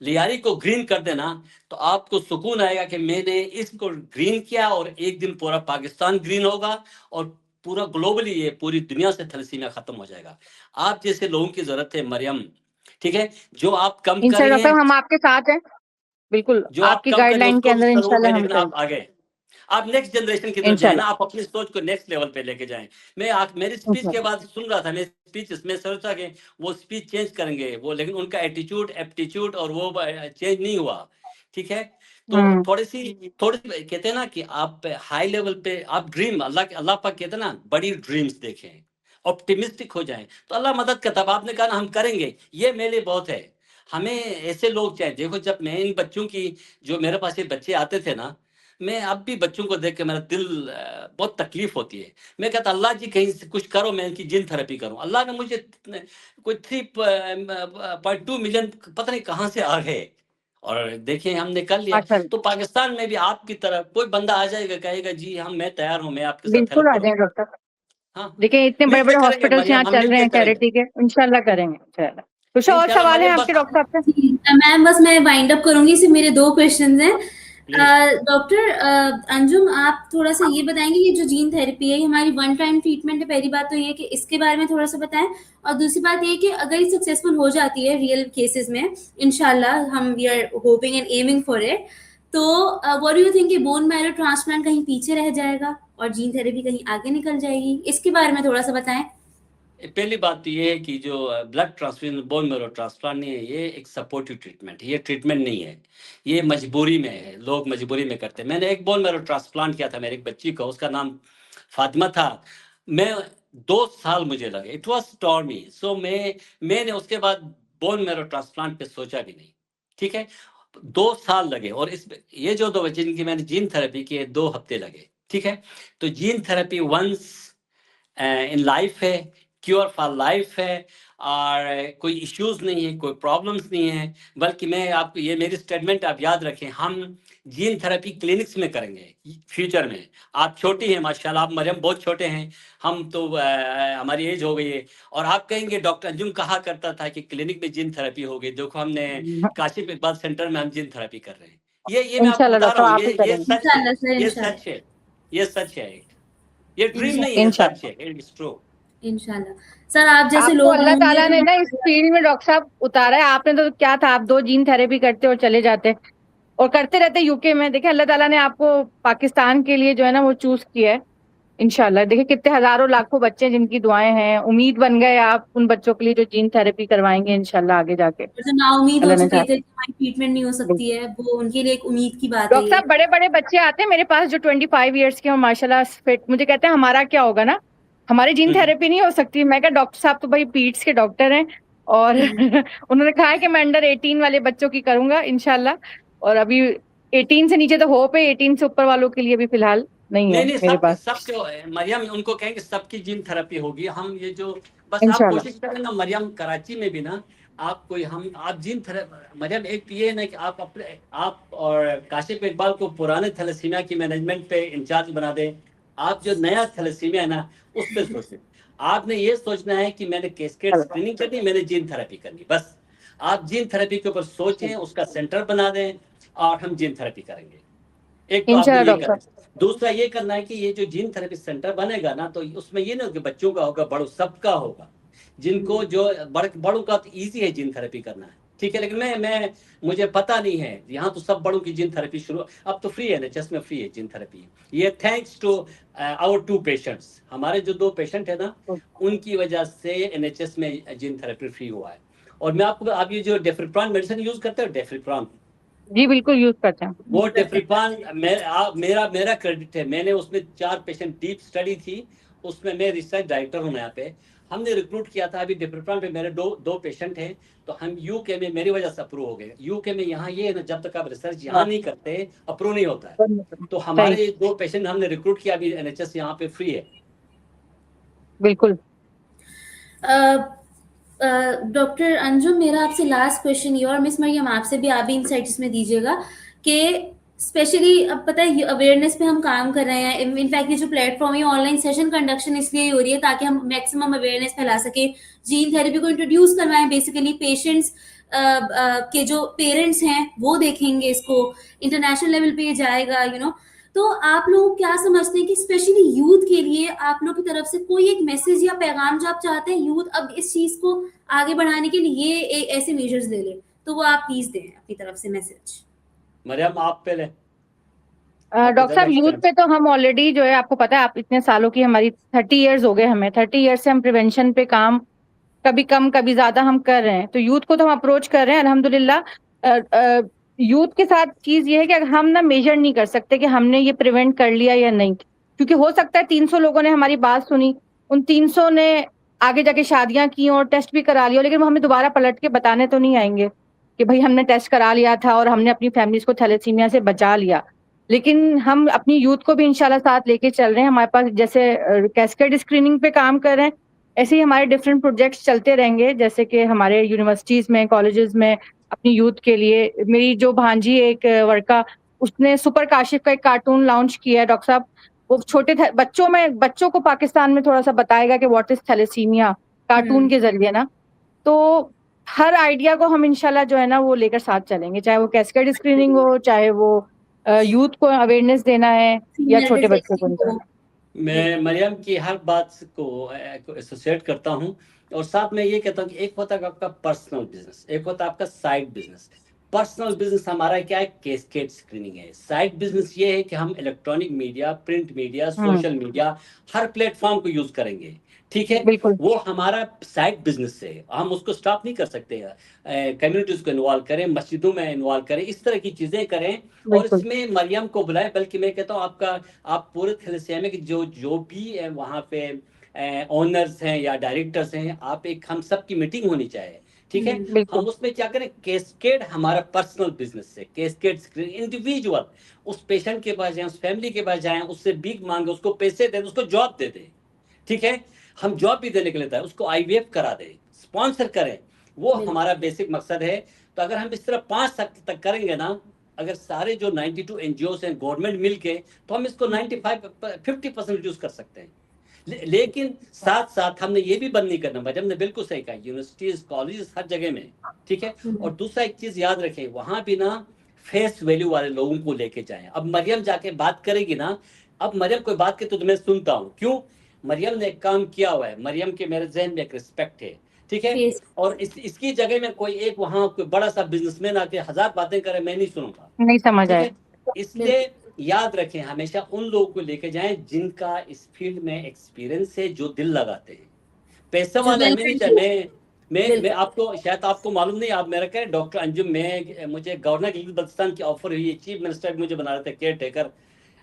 लियारी को ग्रीन कर देना तो आपको सुकून आएगा कि मैंने इसको ग्रीन किया, और एक दिन पूरा पाकिस्तान ग्रीन होगा और पूरा ग्लोबली ये पूरी दुनिया से थैलेसीमिया खत्म हो जाएगा। आप जैसे लोगों की जरूरत है मरियम, ठीक है। जो आप कम करेंगे, हम आपके साथ हैं, बिल्कुल जो आप आपकी कम करें गाइडलाइन के उसको भी अंदर जरूर इंशाल्लाह हम लेकिन आप करेंगे। आगे, आप नेक्स्ट जनरेशन की तरफ जाए ना, आप अपनी सोच को नेक्स्ट लेवल पे लेके जाएं। मेरी स्पीच के बाद सुन रहा था, मैं स्पीच इसमें सोचा कि वो स्पीच चेंज करेंगे वो, लेकिन उनका एटीट्यूड, एप्टीट्यूड और वो चेंज नहीं हुआ, ठीक है। तो थोड़ी कहते हैं ना कि आप हाई लेवल पे आप ड्रीम, अल्लाह पाक कहते हैं ना बड़ी ड्रीम्स देखें, ऑप्टिमिस्टिक हो जाएं तो अल्लाह मदद करता है। आपने कहा ना हम करेंगे, ये मेरे लिए बहुत है। हमें ऐसे लोग चाहिए। देखो जब मैं इन बच्चों की, जो मेरे पास ये बच्चे आते थे ना, मैं अब भी बच्चों को देख के मेरा दिल बहुत तकलीफ होती है। मैं कहता अल्लाह जी कहीं से कुछ करो, मैं इनकी जीन थेरेपी करूं। अल्लाह ने मुझे कोई 3.2 मिलियन पता नहीं कहां से आ गए, और देखिए हमने कर लिया। तो पाकिस्तान में भी आपकी तरह कोई बंदा आ जाएगा, कहेगा जी हम, मैं तैयार हूं, मैं आपके साथ बिल्कुल हेल्प आ जाएं करूंगा। डॉक्टर। हाँ, देखिए इतने बड़े मिलके बड़े करेंगे हॉस्पिटल्स यहाँ मरियम, हम चल रहे मिलके हैं करेंगे चैरिटी के, इंशाल्लाह करेंगे इंशाल्लाह। कुछ और इंशाल्लाह। सवाल है मरियम आपके बस डॉक्टर साहब से? मैम बस मैं वाइंड अप करूंगी, सिर्फ मेरे 2 क्वेश्चंस हैं। प्लीज। डॉक्टर अंजुम, आप थोड़ा सा ये बताएंगे ये जो जीन थेरेपी है ये हमारी वन टाइम ट्रीटमेंट है? पहली बात तो ये कि इसके बारे में थोड़ा सा बताएं, और दूसरी बात ये कि अगर ये सक्सेसफुल हो जाती है रियल केसेस में, इंशाल्लाह हम we are hoping and aiming for it, तो what do you think, bone marrow transplant कहीं पीछे रह जाएगा और जीन थेरेपी कहीं आगे निकल जाएगी? इसके बारे में थोड़ा सा बताएं। पहली बात तो ये है कि जो blood transfusion, bone marrow transplant नहीं है, ये एक सपोर्टिव ट्रीटमेंट है, ये ट्रीटमेंट नहीं है। ये मजबूरी में है, लोग मजबूरी में करते हैं। मैंने एक बोन मैरो ट्रांसप्लांट किया था मेरी एक बच्ची को, उसका नाम फातिमा था। मैं 2 साल मुझे लगे, इट वॉज स्टॉर्मी। सो मैंने उसके बाद बोन मैरो ट्रांसप्लांट पे सोचा भी नहीं, ठीक है। 2 साल लगे, और ये जो 2 बच्चे जिनकी मैंने जीन थेरेपी की है, 2 हफ्ते लगे, ठीक है। तो gene therapy once in life है, क्योर फॉर लाइफ है, और कोई इश्यूज नहीं है, कोई प्रॉब्लम्स नहीं है। बल्कि मैं आपको, ये मेरी स्टेटमेंट आप याद रखें, हम जीन थेरेपी क्लिनिक्स में करेंगे फ्यूचर में। आप छोटी हैं माशाल्लाह, आप मरियम बहुत छोटे हैं, हम तो हमारी एज हो गई है, और आप कहेंगे डॉक्टर अंजुम कहा करता था कि क्लिनिक में जीन थेरेपी हो गई, देखो हमने काशिफ इकबाल सेंटर में हम जीन थेरेपी कर रहे हैं। ये मैं आपको इंशाल्लाह बता डॉक्टर रहा हूँ, आप ही ये करेंगे। सच है, इंशाल्लाह सर, ये इंशाल्लाह सच है, ये सच है, ये ड्रीम नहीं है, इंशाल्लाह सच है, इट्स ट्रू। इंशाल्लाह। सर आप जैसे आपको लोग अल्लाह ढूंढने ताला ने ना इस फील्ड में डॉक्टर साहब उतारा है। आपने तो क्या था, आप 2 जीन थेरेपी करते और चले जाते और करते रहते यूके में। देखिए अल्लाह ताला ने आपको पाकिस्तान के लिए जो है ना वो चूज किया है। इंशाल्लाह देखिए कितने हजारों लाखों बच्चे जिनकी दुआएं हैं, उम्मीद बन गए आप उन बच्चों के लिए जो जीन थेरेपी करवाएंगे इंशाल्लाह आगे जाके। जो ना उम्मीद हो अल्लाह ने चुके चाहा। थे कि हमारी ट्रीटमेंट नहीं हो सकती है, वो उनके लिए एक उम्मीद की बात है डॉक्टर ये। साहब बड़े बड़े बच्चे आते हैं मेरे पास जो 25 ईयर्स के हो माशाल्लाह फिट, मुझे कहते हैं हमारा क्या होगा ना, हमारी जीन थेरेपी नहीं हो सकती। मैं कहा डॉक्टर साहब तो भाई पीड्स के डॉक्टर हैं, और उन्होंने कहा है कि मैं अंडर 18 वाले बच्चों की करूंगा इंशाल्लाह। और अभी 18 से नीचे तो होप है, 18 से ऊपर वालों के लिए भी फिलहाल नहीं है नहीं मेरे सब पास। सब जो मरियम उनको कहेंगे सबकी जीन थेरेपी होगी। हम ये जो बस आप इंशाल्लाह। कोशिश करें ना मरियम, कराची में भी ना आप कोई हम आप जीन थेरेपी मरियम, एक तो ये ना कि आप अपने आप और काशिफ इकबाल को पुराने थैलेसीमिया की मैनेजमेंट पे इंचार्ज बना दें। आप जो नया थैलेसीमिया है ना उस पर सोचें। आपने ये सोचना है कि मैंने कैस्केड स्क्रीनिंग करनी, मैंने जीन थेरेपी करनी, बस आप जीन थेरेपी के ऊपर सोचें, उसका सेंटर बना दें और हम जीन थेरेपी करेंगे। एक तो आपने इंशाल्लाह ये डॉक्टर करना साहब। है। दूसरा ये करना है कि ये जो जीन थेरेपी सेंटर बनेगा ना तो उसमें ये ना कि बच्चों का होगा, बड़ों सबका होगा। जिनको जो बड़ों का तो ईजी है जीन थेरेपी करना है, ठीक है, लेकिन मैं मुझे पता नहीं है, यहाँ तो सब बड़ों की जीन थेरेपी शुरू अब तो फ्री है, NHS में फ्री है जीन थेरेपी। ये थैंक्स टू आवर 2 पेशेंट्स, हमारे जो 2 पेशेंट है ना उनकी वजह से NHS में जीन थेरेपी फ्री हुआ है। और मैं आपको, आप ये जो डेफ्रिप्रान मेडिसिन यूज करते हो, डेफ्रिप्रान, जी बिल्कुल यूज करते हैं। वो डेफ्रिप्रान मेरा क्रेडिट है, मैंने उसमें 4 पेशेंट डीप स्टडी थी, उसमें मैं रिसर्च डायरेक्टर हूँ यहाँ पे, हमने रिक्रूट किया था। अभी डेफ्रिप्रान पे मेरे दो पेशेंट हैं, तो हम यूके में मेरी वजह से अप्रूव हो गए। यूके में यहाँ ये है ना, जब तक आप रिसर्च यहाँ नहीं करते अप्रूव नहीं होता है। तो सही, हमारे 2 पेशेंट हमने रिक्रूट किया, अभी NHS यहाँ पे फ्री है। बिल्कुल। डॉक्टर अंजुम, मेरा आपसे लास्ट क्वेश्चन ये, और मिस मरियम आपसे भी आप भी इंसाइट इसमें दीजिएगा कि स्पेशली अब पता है अवेयरनेस पे हम काम कर रहे हैं। इनफैक्ट ये जो प्लेटफॉर्म है ऑनलाइन सेशन कंडक्शन इसलिए हो रही है ताकि हम मैक्सिमम अवेयरनेस फैला सके, जीन थेरेपी को इंट्रोड्यूस करवाएं। बेसिकली पेशेंट्स के जो पेरेंट्स हैं वो देखेंगे इसको, इंटरनेशनल लेवल पे ये जाएगा, तो आप लोग क्या समझते हैं कि स्पेशली यूथ के लिए आप लोग की तरफ से कोई एक मैसेज या पैगाम जो आप चाहते हैं यूथ अब इस चीज को आगे बढ़ाने के लिए ये ऐसे मेजर्स ले ले, तो वो आप प्लीज दें अपनी तरफ से मैसेज। मरियम आप पहले। डॉक्टर साहब यूथ पे तो हम ऑलरेडी जो है, आपको पता है, आप इतने सालों की, हमारी 30 इयर्स हो गए, हमें 30 इयर्स से हम प्रिवेंशन पे काम कभी कम कभी ज्यादा हम कर रहे हैं। तो यूथ को तो हम अप्रोच कर रहे हैं अल्हम्दुलिल्लाह। यूथ के साथ चीज ये है कि हम ना मेजर नहीं कर सकते कि हमने ये प्रिवेंट कर लिया या नहीं, क्योंकि हो सकता है 300 लोगों ने हमारी बात सुनी, उन 300 ने आगे जाके शादियां की और टेस्ट भी करा लिया, लेकिन वो हमें दोबारा पलट के बताने तो नहीं आएंगे कि भाई हमने टेस्ट करा लिया था और हमने अपनी फैमिलीज को थैलेसीमिया से बचा लिया। लेकिन हम अपनी यूथ को भी इंशाल्लाह साथ लेके चल रहे हैं। हमारे पास जैसे कैस्केड स्क्रीनिंग पे काम कर रहे हैं, ऐसे ही हमारे डिफरेंट प्रोजेक्ट्स चलते रहेंगे, जैसे कि हमारे यूनिवर्सिटीज में, कॉलेजेस में अपनी यूथ के लिए। मेरी जो भांजी एक वर्का, उसने सुपर काशिफ का एक कार्टून लॉन्च किया है डॉक्टर साहब। वो छोटे बच्चों को पाकिस्तान में थोड़ा सा बताएगा कि व्हाट इज थैलेसीमिया, कार्टून के जरिए ना। तो हर आइडिया को हम इंशाल्लाह जो है ना वो लेकर साथ चलेंगे, चाहे वो कैस्केड स्क्रीनिंग हो, चाहे वो यूथ को अवेयरनेस देना है या छोटे बच्चों को। मैं मरियम की हर बात को एसोसिएट करता हूँ, और साथ में ये कहता हूँ कि एक होता है आपका पर्सनल बिजनेस, एक होता है आपका साइड बिजनेस। पर्सनल बिजनेस हमारा क्या है, कैस्केड स्क्रीनिंग है। साइड बिजनेस ये है कि हम electronic media, print media, social media, हर प्लेटफॉर्म को यूज करेंगे, ठीक है, वो हमारा साइड बिजनेस है, हम उसको स्टॉप नहीं कर सकते। कम्युनिटीज को इन्वॉल्व करें, मस्जिदों में इन्वॉल्व करें, इस तरह की चीजें करें। और इसमें मरियम को बुलाएं, बल्कि मैं कहता हूँ आप पूरे थैलेसीमिया के जो भी वहाँ पे ओनर्स हैं या डायरेक्टर्स हैं, आप हम सबकी मीटिंग होनी चाहिए, ठीक है। हम उसमें क्या करें, कैस्केड हमारा पर्सनल बिजनेस है, कैस्केड स्क्रीन इंडिविजुअल उस पेशेंट के पास जाए, उस फैमिली के पास जाए, उससे भीख मांगे, उसको पैसे दे, उसको जॉब दे दे, ठीक है। हम जॉब भी देने के लिए, उसको IVF करा दे, स्पॉन्सर करें, वो हमारा बेसिक मकसद है। तो अगर हम इस तरह 5 साल तक करेंगे ना, अगर सारे जो 92 NGOs हैं, गवर्नमेंट मिलके, तो हम इसको 50% रिड्यूस कर सकते हैं। लेकिन साथ साथ हमने ये भी बंद नहीं करना, मैडम ने बिल्कुल सही कहा, यूनिवर्सिटीज, कॉलेजेस हर जगह में, ठीक है। और दूसरा एक चीज याद रखें, वहां भी ना फेस वैल्यू वाले लोगों को लेके जाएं। अब मरियम जाके बात करेगी ना, अब मरियम कोई बात के तो मैं सुनता हूँ, क्यों, मरियम ने एक काम किया हुआ है, मरियम के मेरे जहन में एक रिस्पेक्ट है, ठीक है। और इसकी जगह में कोई एक वहां कोई बड़ा सा बिजनेसमैन आके 1000 बातें करे, मैं नहीं सुनूंगा, नहीं समझ आए। इसलिए याद रखें, हमेशा उन लोगों को लेके जाएं जिनका इस फील्ड में एक्सपीरियंस है, जो दिल लगाते हैं। पैसा वाले हमें नहीं चाहिए। मैं आपको, शायद आपको मालूम नहीं, आप मेरा कह डॉक्टर अंजुम, मुझे गवर्नर बल्तिस्तान की ऑफर हुई है, चीफ मिनिस्टर मुझे बना रहे थे केयर टेकर,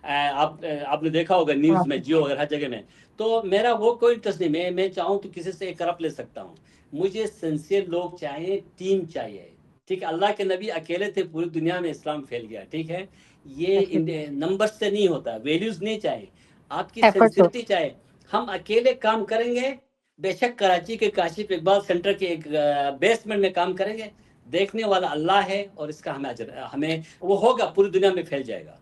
आपने देखा होगा न्यूज में, जियो वगैरह हर जगह में। तो मेरा वो कोई इंटरेस्ट नहीं, मैं चाहूँ तो किसी से करप ले सकता हूँ। मुझे सिंसियर लोग चाहिए, टीम चाहिए, ठीक है। अल्लाह के नबी अकेले थे, पूरी दुनिया में इस्लाम फैल गया, ठीक है। ये नंबर से नहीं होता, वैल्यूज नहीं चाहिए, आपकी Efforts हो। सेंसिटिविटी चाहिए। हम अकेले काम करेंगे, बेशक कराची के काशिफ इकबाल सेंटर के एक बेसमेंट में काम करेंगे, देखने वाला अल्लाह है और इसका हमें अजर, हमें वो होगा, पूरी दुनिया में फैल जाएगा।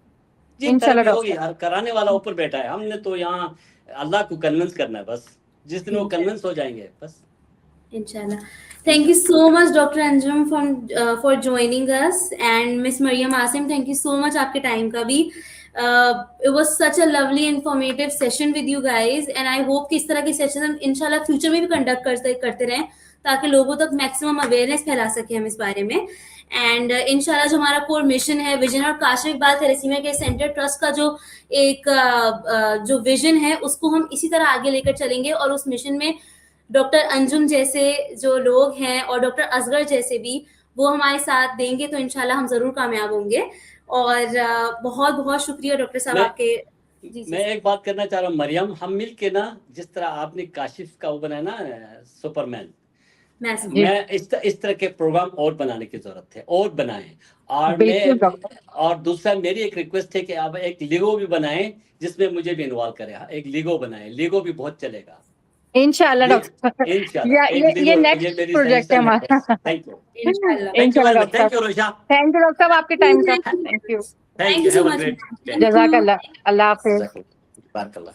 जी इंशाल्लाह तरक्की होगी डॉक्टर। यार, कराने वाला ऊपर बैठा है, हमने तो यहाँ अल्लाह को कन्विंस करना है बस, जिस दिन वो कन्विंस हो जाएंगे बस। Inshallah. Thank you so much, Dr. Anjum, for joining us, and Miss Mariam Asim. Thank you so much आपके time का भी. It was such a lovely, informative session with you guys, and I hope कि इस तरह के sessions हम इंशाल्लाह future में भी कंडक्ट करते रहें, ताकि लोगों तक मैक्सिमम अवेयरनेस फैला सके हम इस बारे में। एंड इंशाल्लाह जो हमारा कोर मिशन है, विजन, और काशिफ इकबाल थैलेसीमिया के सेंटर ट्रस्ट का जो एक जो विजन है, उसको हम इसी तरह आगे लेकर चलेंगे, और उस मिशन में डॉक्टर अंजुम जैसे जो लोग हैं और डॉक्टर असगर जैसे भी वो हमारे साथ देंगे, तो इंशाल्लाह हम जरूर कामयाब होंगे। और बहुत बहुत शुक्रिया डॉक्टर साहब आपके। जी मैं एक बात करना चाह रहा हूँ मरियम, हम मिल के ना, जिस तरह आपने काशिफ का वो बनाया ना सुपरमैन, मैं इस तरह के प्रोग्राम और बनाने की जरूरत है, और बनाएं। और मैं, और दूसरा मेरी एक रिक्वेस्ट है कि आप एक लीगो भी बनाएं जिसमें मुझे भी इन्वॉल्व करें। एक लीगो बनाएं, लीगो भी बहुत चलेगा इंशाल्लाह डॉक्टर। ये नेक्स्ट प्रोजेक्ट है हमारा। थैंक यू, इंशाल्लाह thank you doctor. Thank you रोशा, thank you doctor साहब आपके टाइम का। Thank you so much. जज़ाकल्लाह। अल्लाह हाफिज। बारकल्लाह।